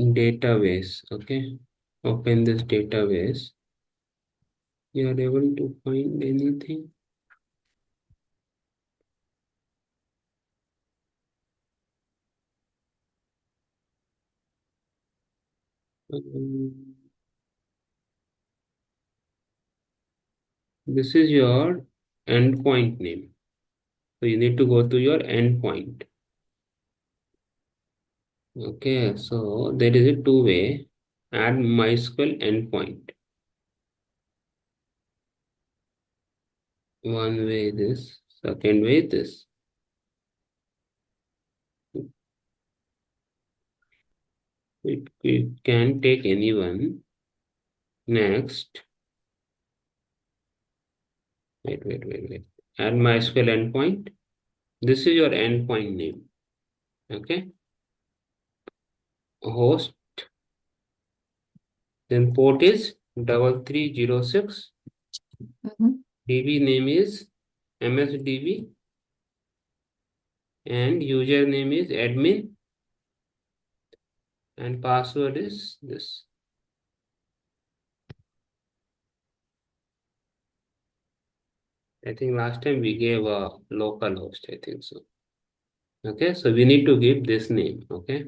database, okay, open this database, you are able to find anything. Um, this is your endpoint name. So you need to go to your endpoint. Okay, so there is a two-way. Add MySQL endpoint. One way this, second way this. It can take anyone. Next, wait. Add MySQL endpoint. This is your endpoint name. Okay, host. Then port is 3306. Mhm. DB name is MSDB and username is admin and password is this. I think last time we gave a local host, I think so. Okay, so we need to give this name, okay?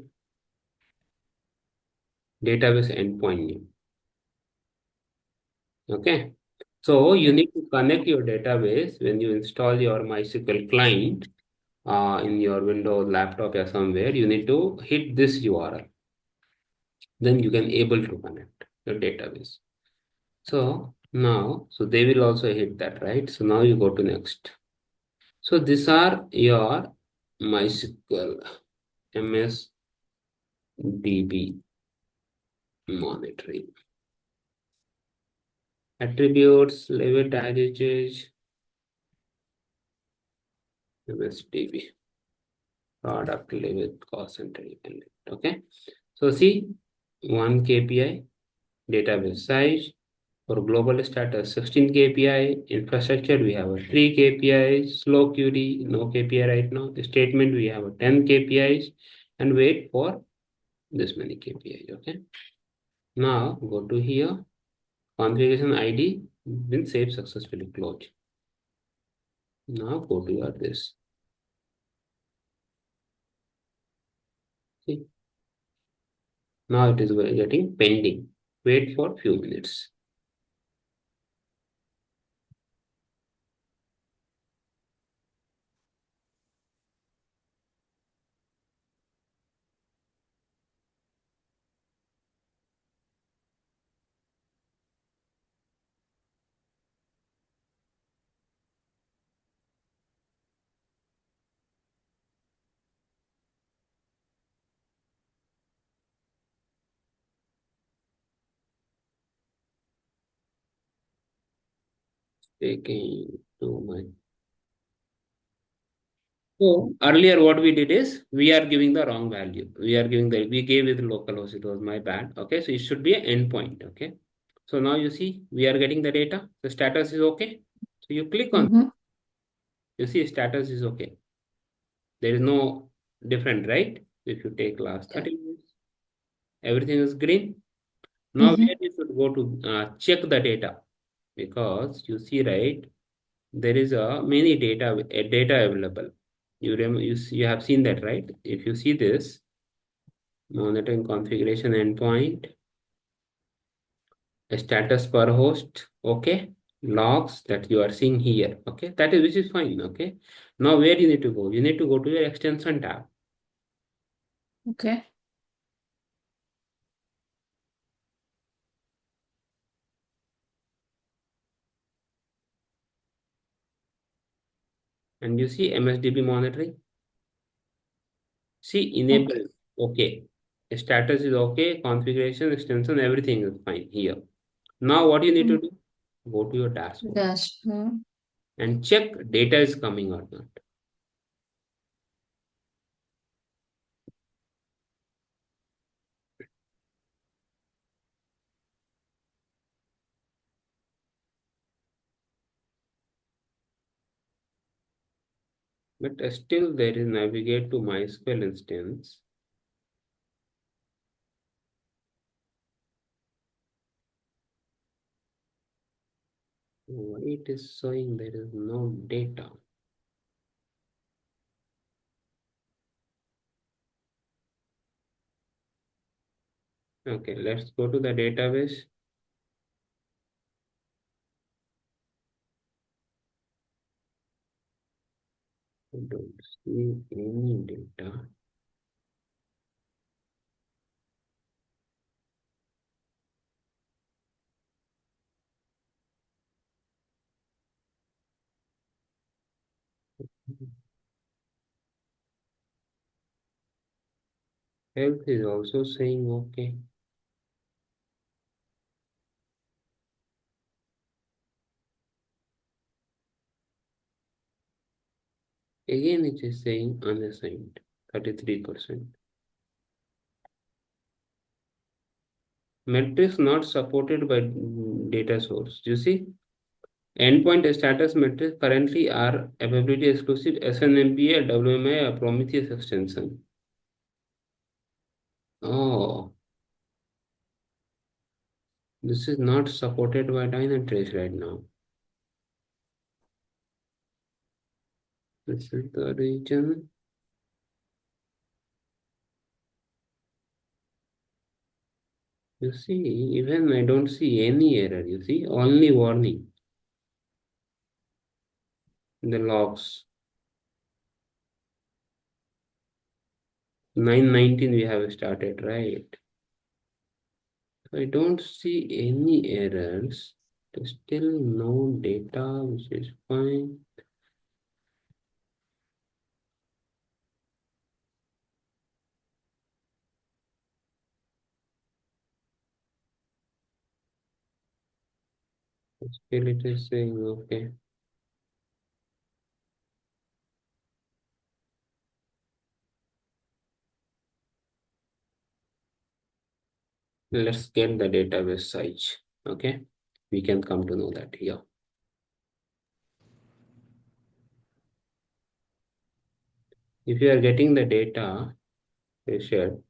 Database endpoint name, okay? So you need to connect your database when you install your MySQL client in your Windows laptop or somewhere, you need to hit this URL. Then you can able to connect your database. So now, so they will also hit that, right? So now you go to next. So these are your MySQL MSDB monitoring. Attributes, level packages, MSDB, product level cost center dependent. Okay. So see one KPI, database size. For global status, 16 KPI. Infrastructure, we have a 3 KPIs. Slow query, no KPI right now. The statement, we have a 10 KPIs. And wait for this many KPIs. Okay. Now go to here. Configuration ID been saved successfully. Close. Now go to your this. See. Now it is getting pending. Wait for few minutes. Taking too much. So earlier what we did is we are giving the wrong value. We gave it localhost. It was my bad. Okay, so it should be an endpoint. Okay. So now you see we are getting the data. The status is okay. So you click on, Mhm. you see status is okay. There is no different, right? If you take last Yeah. 30 minutes, everything is green. Now where Mhm. you should go to check the data, because you see, right, there is a many data available. You have seen that, right? If you see this monitoring configuration endpoint, status per host, okay, logs that you are seeing here, okay, that is which is fine, okay. Now where you need to go? You need to go to your extension tab, Okay. and you see MSDB monitoring. See Okay. enable, okay, status is okay, configuration, extension, everything is fine here. Now what you need to Mm. do? Go to your dashboard Dashboard. and check data is coming or not. But still there is navigate to MySQL instance. Why it is showing there is no data? Okay, let's go to the database. I don't see any data. Health is also saying okay. Again, it is saying unassigned, 33%. Metrics not supported by data source. You see, endpoint status metrics currently are availability exclusive SNMPA, WMI, or Prometheus extension. Oh, this is not supported by Dynatrace right now. This is the region. You see, even I don't see any error. You see, only warning in the logs. 919 we have started, right? I don't see any errors. There's still no data, which is fine. Still it is saying okay. Let's get the database size. Okay. We can come to know that here. If you are getting the data, they shared.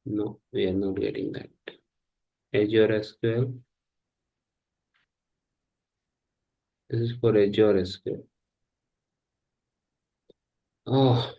No, we are not getting that. Azure SQL. This is for Azure SQL. Oh,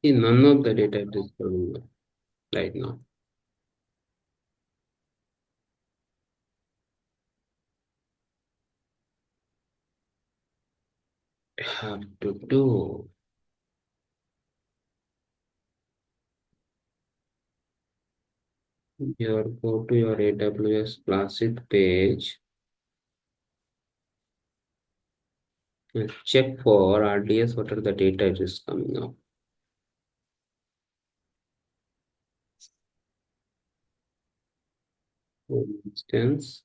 see, none of the data is coming up right now. Have to do. Go to your AWS Classic page and check for RDS what are the data it is coming up. For instance,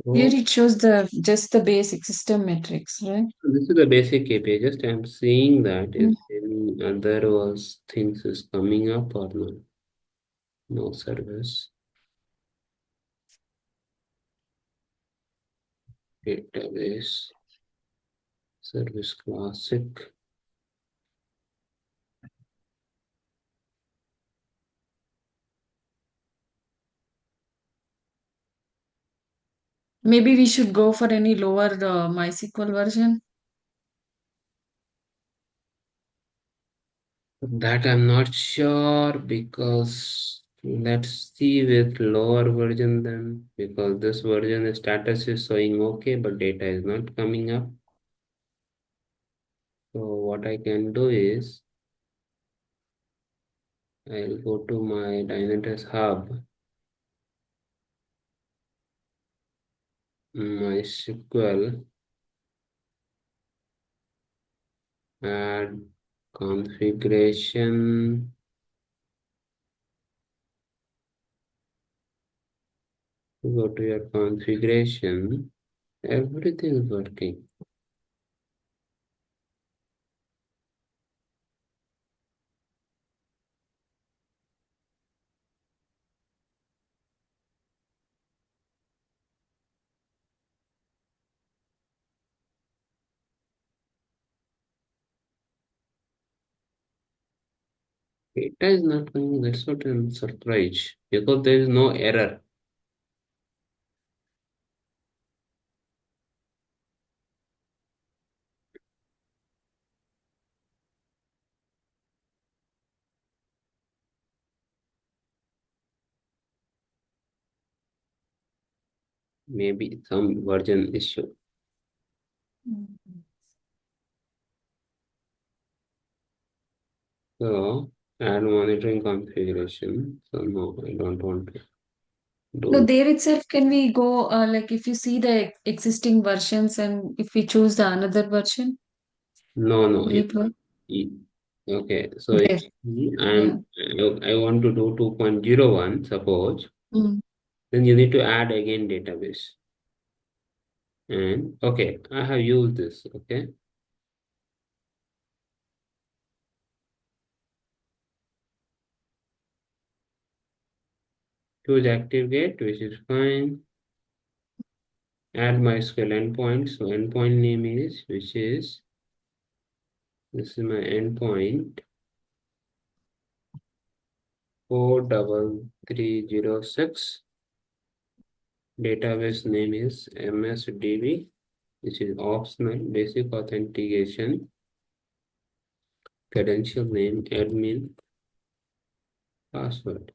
Here oh, it shows the just the basic system metrics, right? this is the basic KPI. Just I'm seeing that Mm. if any other was things is coming up or not. No service, database, service classic. Maybe we should go for any lower MySQL version. That I'm not sure because let's see with lower version then because this version status is showing okay but data is not coming up. So what I can do is I'll go to my Dynatrace Hub MySQL add configuration. Go to your configuration. Everything is working. Data is not coming. That's what I'm surprised because there is no error. Maybe some version issue. Mhm. So add monitoring configuration. So no, I don't want to No, do. there itself, can we go, like if you see the existing versions and if we choose the another version, No, no. will it work? It- okay. So There. Yeah. I want to do 2.01, suppose. Mm. Then you need to add again database. And okay, I have used this. Okay. Choose ActiveGate, which is fine. Add MySQL endpoint. So endpoint name is, which is, this is my endpoint 43306. Database name is MSDB, which is optional, basic authentication. Credential name, admin, password.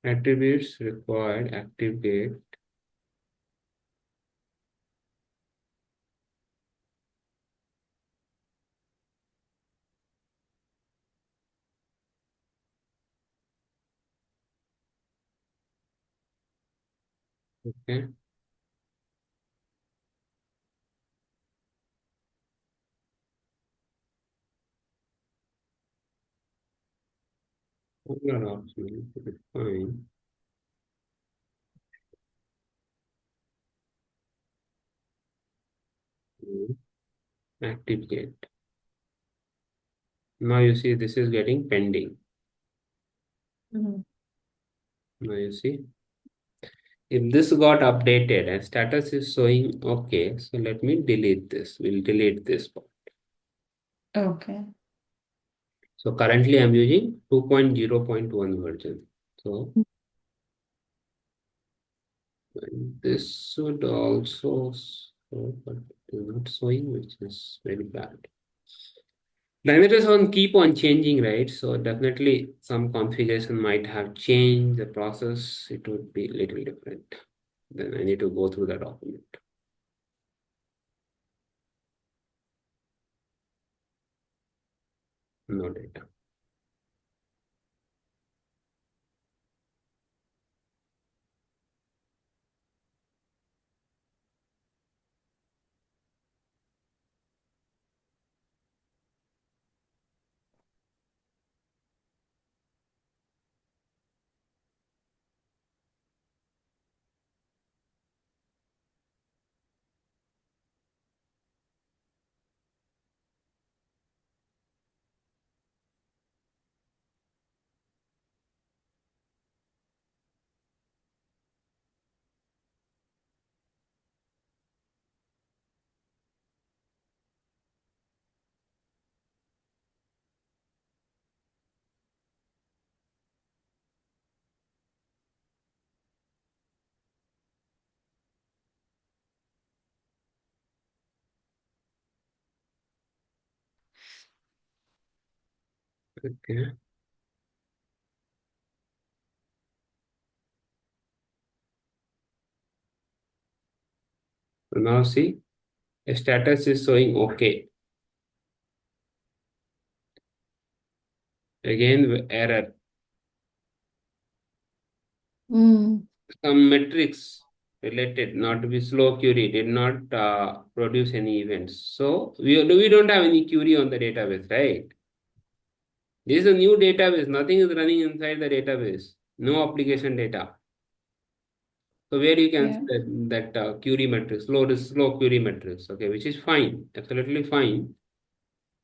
Attributes required, ActiveGate. Okay. Other option, fine. ActiveGate. Now you see this is getting pending. Mhm. Now you see, if this got updated and status is showing okay, so let me delete this. We'll delete this part. Okay. So currently I'm using 2.0.1 version. So this should also show, but it is not showing, which is very bad. Dynatrace on keep on changing, right? So definitely some configuration might have changed the process. It would be a little different. Then I need to go through the document. No data. Okay. So now see, status is showing okay. Again, error. Mm. Some metrics related, not to be slow query, did not produce any events. So we don't have any query on the database, right? This is a new database. Nothing is running inside the database. No application data. So where you can Yeah. see that query metrics, slow query metrics, okay, which is fine, absolutely fine.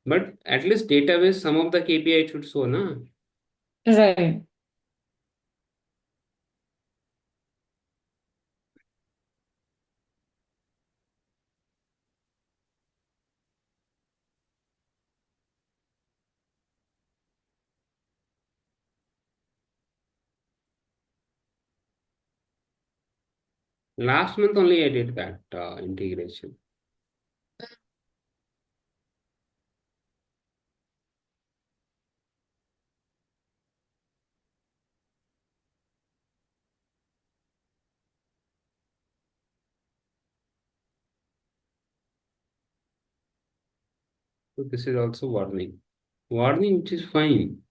But at least database, some of the KPI should show, na? Right. Last month only I did that integration. So this is also warning. Warning, which is fine.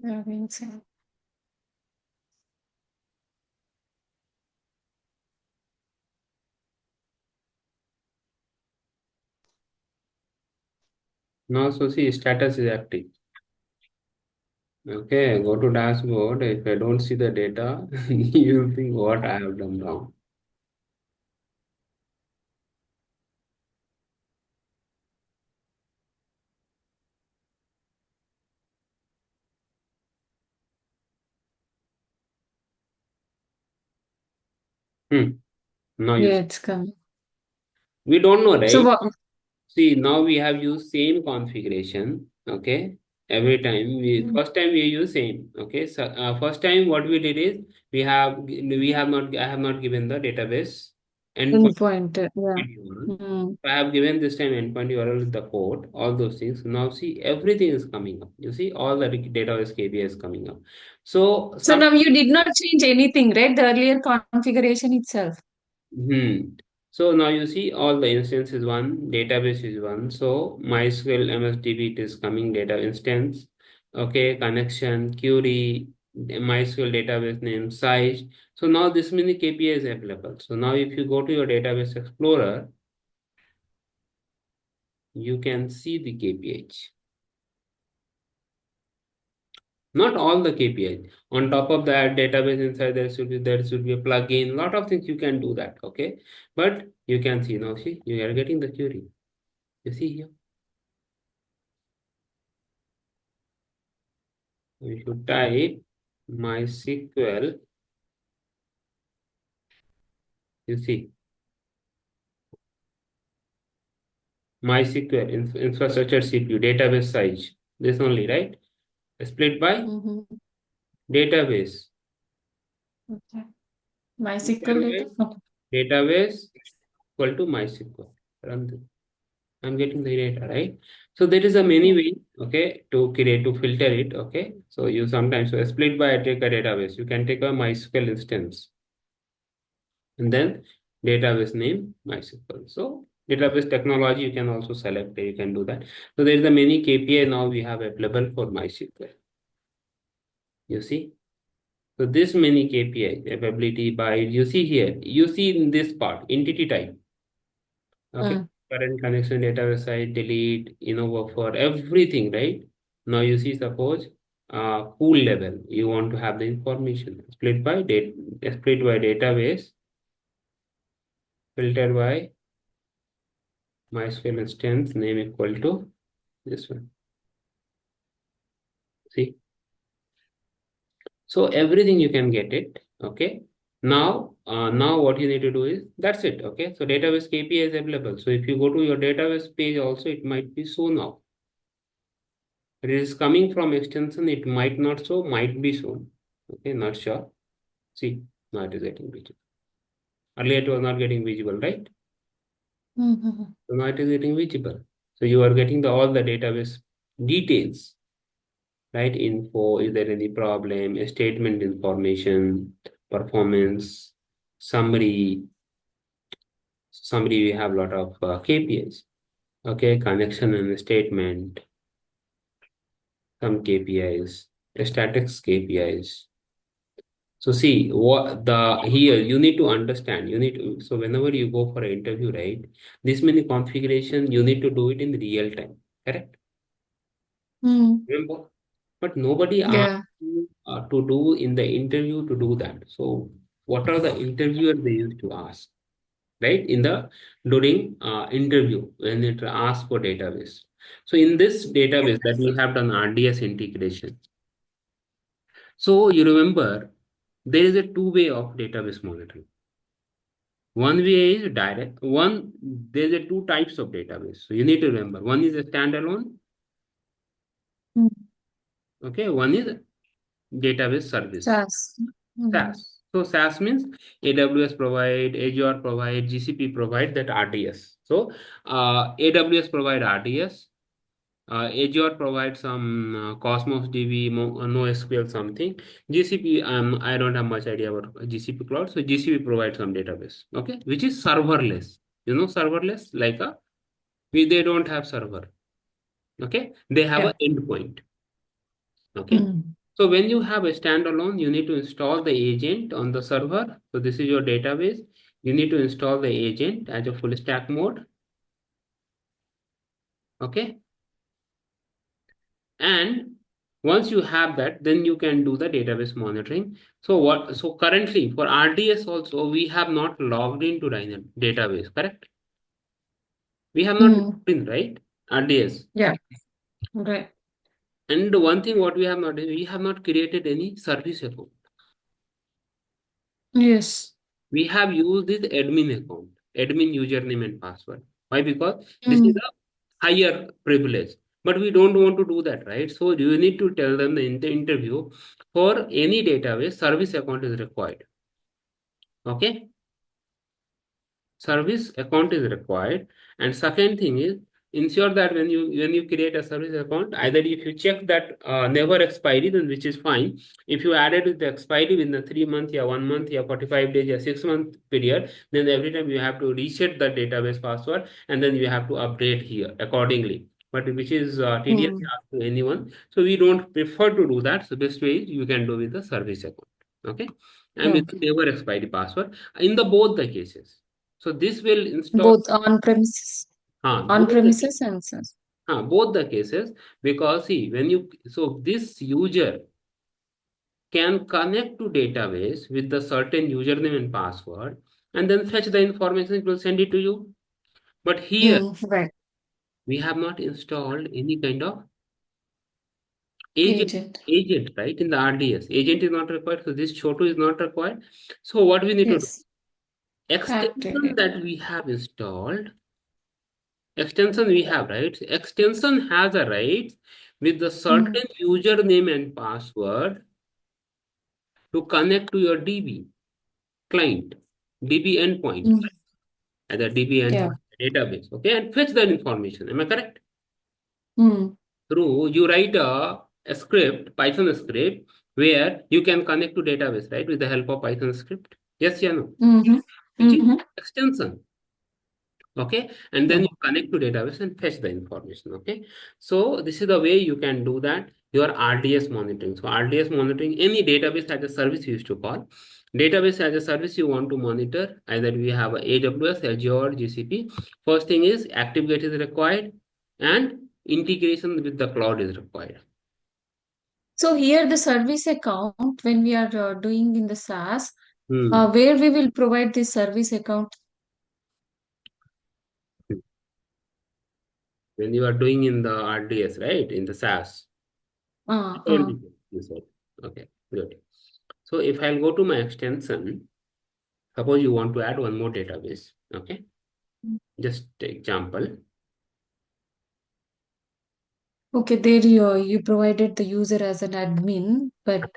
Yeah, makes sense. Now, so see, status is active. Okay, go to dashboard. If I don't see the data, you think what I have done wrong. Hmm. Now you Yeah, see. it's coming. We don't know, So right? what? See, now we have used same configuration. Okay, every time we Mm. first time we use same. Okay, so first time what we did is we have not I have not given the database endpoint Endpoint. Yeah. URL. Mm. I have given this time endpoint URL with the code, all those things. Now see everything is coming up. You see all the database KPI is coming up. So So some now you did not change anything, right? The earlier configuration itself. Hmm. So now you see all the instance is one, database is one. So MySQL MSDB it is coming data instance. Okay, connection, query, MySQL database name, size. So now this many KPI is available. So now if you go to your database explorer, you can see the KPIs. Not all the KPIs. On top of that, database inside there should be a plugin. Lot of things you can do that. Okay, but you can see now. See, you are getting the query. You see here. We should type MySQL. You see, MySQL infrastructure CPU database size. This only, right? Split by Mm-hmm. database. Okay. Split MySQL by data. Okay. database equal to MySQL. Run this. I'm getting the data, right? So there is a many Yeah. way, okay, to create to filter it. Okay, so you sometimes so split by take a database. You can take a MySQL instance and then database name MySQL. So database technology you can also select. You can do that. So there is a many KPI now we have available for MySQL. You see. So this many KPI availability by you see here. You see in this part entity type. Okay. Mm. Current connection database site delete buffer everything right. Now you see suppose pool level you want to have the information split by database filtered by MySQL instance name equal to this one. See, So everything you can get it. Okay. Now what you need to do is that's it. Okay. So database KPI is available. So if you go to your database page also, it might be so now. It is coming from extension. It might not show, might be shown. Okay. Not sure. See, now it is getting visible. Earlier it was not getting visible, right? Mm-hmm. So now it is getting visible. So you are getting all the database details, right? Info, is there any problem, a statement information, performance, summary. Summary, we have a lot of KPIs. Okay, connection and statement, some KPIs, statics KPIs. So see what the here you need to understand. You need to, so whenever you go for an interview, right? This many configuration you need to do it in real time. Correct? Mm. Remember? But nobody asked Yeah. you to do in the interview to do that. So what are the interviewer they used to ask, right? In the during interview when it asks for database. So in this database that we have done RDS integration. So you remember there is a two-way of database monitoring. One way is direct. One there's a two types of database. So you need to remember. One is a standalone. Mm. Okay. One is database service. SaaS. Mm. SaaS. So SaaS means AWS provide, Azure provide, GCP provide that RDS. So AWS provide RDS. Azure provides some Cosmos DB, NoSQL something. GCP, I don't have much idea about GCP cloud. So GCP provides some database, okay, which is serverless. You know, serverless like they don't have server, okay. They have Yeah. an endpoint, okay. Mm. So when you have a standalone, you need to install the agent on the server. So this is your database. You need to install the agent as a full stack mode, okay. And once you have that, then you can do the database monitoring. So what? So currently for RDS also, we have not logged into database, correct? We have not Mm. logged in, right? RDS. Yeah. Right. And one thing what we have not done, we have not created any service account. Yes. We have used this admin account, admin username and password. Why? Because this is Mm. a higher privilege. But we don't want to do that, right? So you need to tell them in the interview for any database, service account is required. Okay, service account is required. And second thing is ensure that when you create a service account, either if you check that never expiry, then which is fine. If you added with the expiry within the 3 month, yeah, 1 month, yeah, 45 days, yeah, 6 month period, then every time you have to reset the database password and then you have to update here accordingly. But which is tedious Mm. task to anyone. So we don't prefer to do that. So best way is you can do with the service account. Okay. And with Okay. never expiry password in the both the cases. So this will install Both on premises, both the cases. and SaaS. Both the cases because see when you so this user can connect to database with the certain username and password and then fetch the information, it will send it to you. But here Mm. Right. we have not installed any kind of agent Agent. agent, right? In the RDS agent is not required, so this Chotu is not required. So what we need to do, Yes. extension ActiveGate. that we have installed, extension we have, right? Extension has a right with the Mm. certain username and password to connect to your DB client, DB endpoint, Mm. either DB Yeah. endpoint database, okay, and fetch that information. Am I correct? Mm. Through you write a script, Python script, where you can connect to database, right, with the help of Python script. Yes, yeah, no, Mm-hmm. which is Mm-hmm. extension. Okay, and then Yeah. you connect to database and fetch the information. Okay, so this is the way you can do that, your RDS monitoring. So RDS monitoring, any database as a service you used to call database as a service you want to monitor, either we have a AWS, Azure, GCP. First thing is ActiveGate is required and integration with the cloud is required. So here the service account, when we are doing in the SaaS, Hmm. where we will provide this service account. When you are doing in the RDS, right, in the SaaS, Uh, uh, you said, okay. Good. So if I'll go to my extension, suppose you want to add one more database. Okay. Just example. Okay, there you provided the user as an admin, but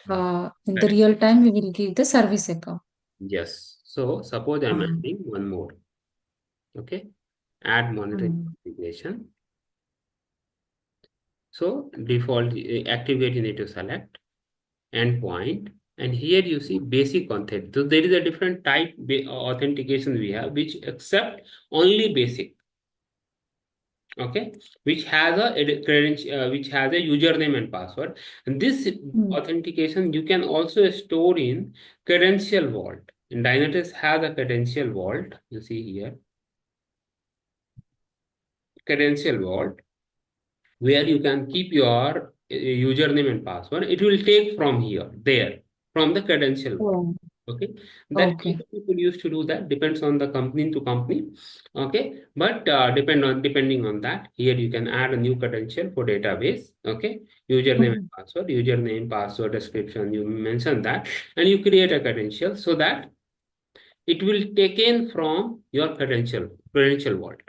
in the real time, we will give the service account. Yes. So suppose I'm Mm. adding one more. Okay. Add monitoring Mm. configuration. So default ActiveGate you need to select endpoint. And here you see basic content. So there is a different type authentication we have, which accept only basic. Okay, which has a credential, which has a username and password. And this Mm. authentication you can also store in credential vault. And Dynatrace has a credential vault. You see here, credential vault, where you can keep your username and password. It will take from here, there, from the credential vault. Oh, Okay, that okay. people used to do that. Depends on the company to company. Okay, but depending on that, here you can add a new credential for database. Okay, username and Mm. password, username, password description. You mention that, and you create a credential so that it will take in from your credential vault.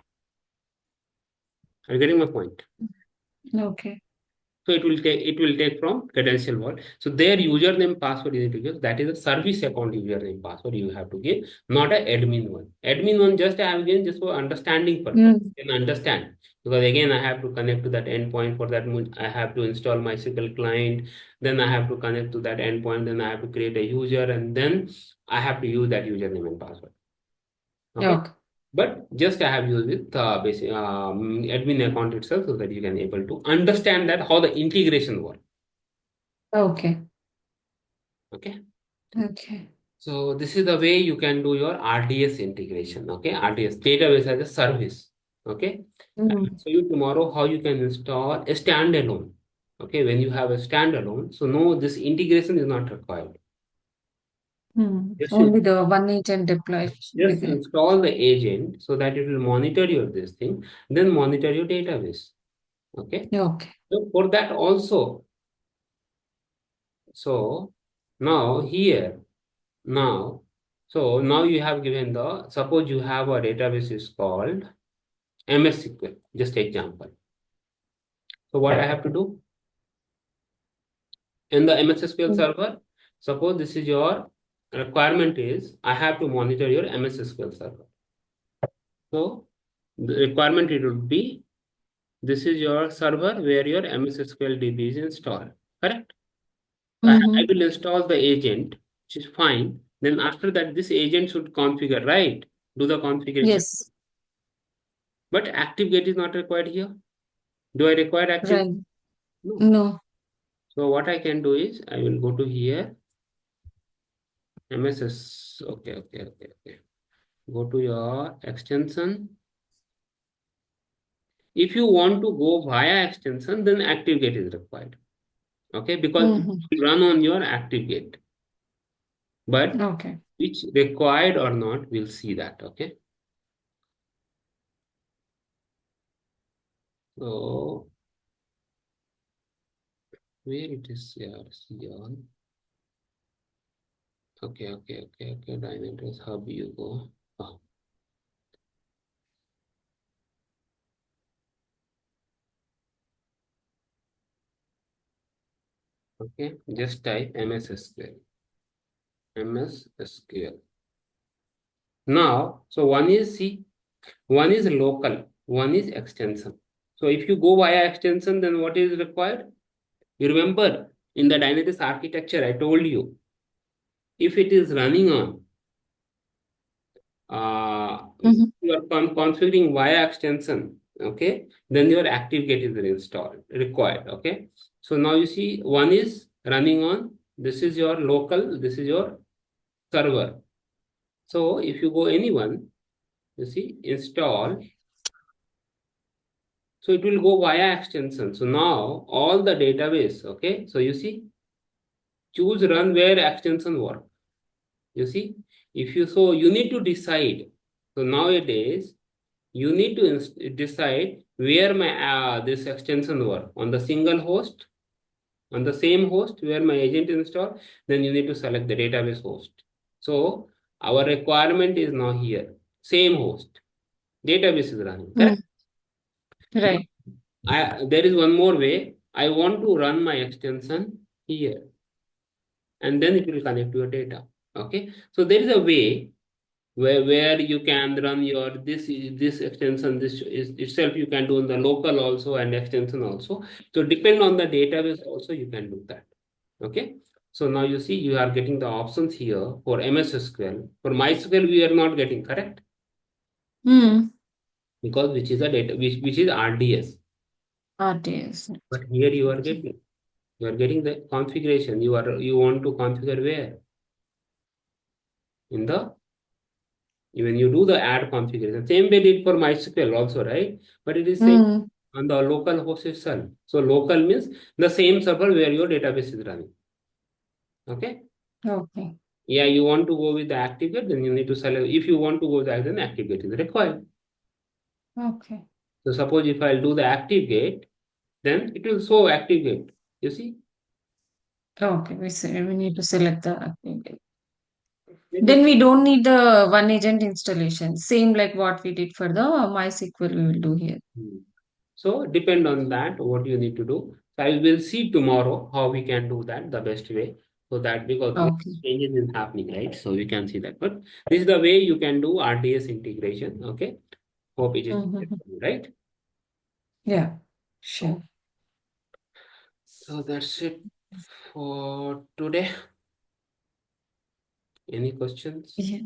Are you getting my point? Okay. So it will take from credential vault. So their username password you need to give. That is a service account username password you have to give, not a admin one. Admin one just I have given just for understanding purpose. Mm. You can understand. Because again I have to connect to that endpoint. For that I have to install MySQL client. Then I have to connect to that endpoint. Then I have to create a user, and then I have to use that username and password. Okay. Okay. But just I have used with basic admin account itself so that you can able to understand that how the integration works. Okay. Okay. Okay. So this is the way you can do your RDS integration. Okay. RDS database as a service. Okay. Mm. So you tomorrow how you can install a standalone. Okay. When you have a standalone, so no, this integration is not required. Mm. Just Only the one agent deploy should be just there. install the agent so that it will monitor your this thing, then monitor your database. Okay. Okay. So for that also, so now here, now, so now you have given the, suppose you have a database is called MS SQL, just example. So what I have to do in the MS SQL Mm. server, suppose this is your requirement is, I have to monitor your MS SQL server. So the requirement it would be, this is your server where your MS SQL DB is installed, correct? I Mm-hmm. will install the agent, which is fine. Then after that, this agent should configure, right? Do the configuration. Yes. But ActiveGate is not required here. Do I require Active? Right. No. No. So what I can do is I will go to here, MSS. Okay, okay, okay, okay. Go to your extension. If you want to go via extension, then ActiveGate is required. Okay, because it Mm-hmm. will run on your ActiveGate. But Okay. which required or not, we'll see that. Okay. So where it is here, see on. Okay, okay, okay, okay. Dynatrace Hub you go. Oh, okay, just type MS SQL. MS SQL. Now, so one is see, one is local, one is extension. So if you go via extension, then what is required? You remember in the Dynatrace architecture, I told you, if it is running on Mm-hmm. you are configuring via extension, okay, then your ActiveGate is installed, required, okay. So now you see one is running on, this is your local, this is your server. So if you go anyone, you see install, so it will go via extension. So now all the database, okay, so you see choose run where extension work. You see, if you, so you need to decide. So nowadays you need to decide where my this extension work on the single host, on the same host where my agent is installed, then you need to select the database host. So our requirement is now here, same host, database is running, Hmm. correct? Right. There is one more way. I want to run my extension here, and then it will connect to your data. Okay, so there is a way where you can run your this extension, this is itself you can do in the local also and extension also. So depend on the database also you can do that. Okay, so now you see you are getting the options here for MS SQL. For MySQL we are not getting, correct, Hmm. because which is a data which is RDS. RTS. But here you are Okay. getting, you are getting the configuration. You want to configure where in the, when you do the add configuration, same way did for MySQL also, right? But it is same Hmm. on the local host itself. So local means the same server where your database is running. Okay. Okay. Yeah, you want to go with the ActiveGate, then you need to select. If you want to go there, then ActiveGate is required. Okay. So suppose if I'll do the ActiveGate, then it will show ActiveGate. You see? Okay. We need to select the activity. It is. Then we don't need the one agent installation. Same like what we did for the MySQL we will do here. Hmm. So depend on that what you need to do. So I will see tomorrow how we can do that the best way. So that because Okay. changes is happening, right? So we can see that. But this is the way you can do RDS integration. Okay. Hope it is clear Mm-hmm. for you, right? Yeah. Sure. So that's it for today. Any questions? Yeah.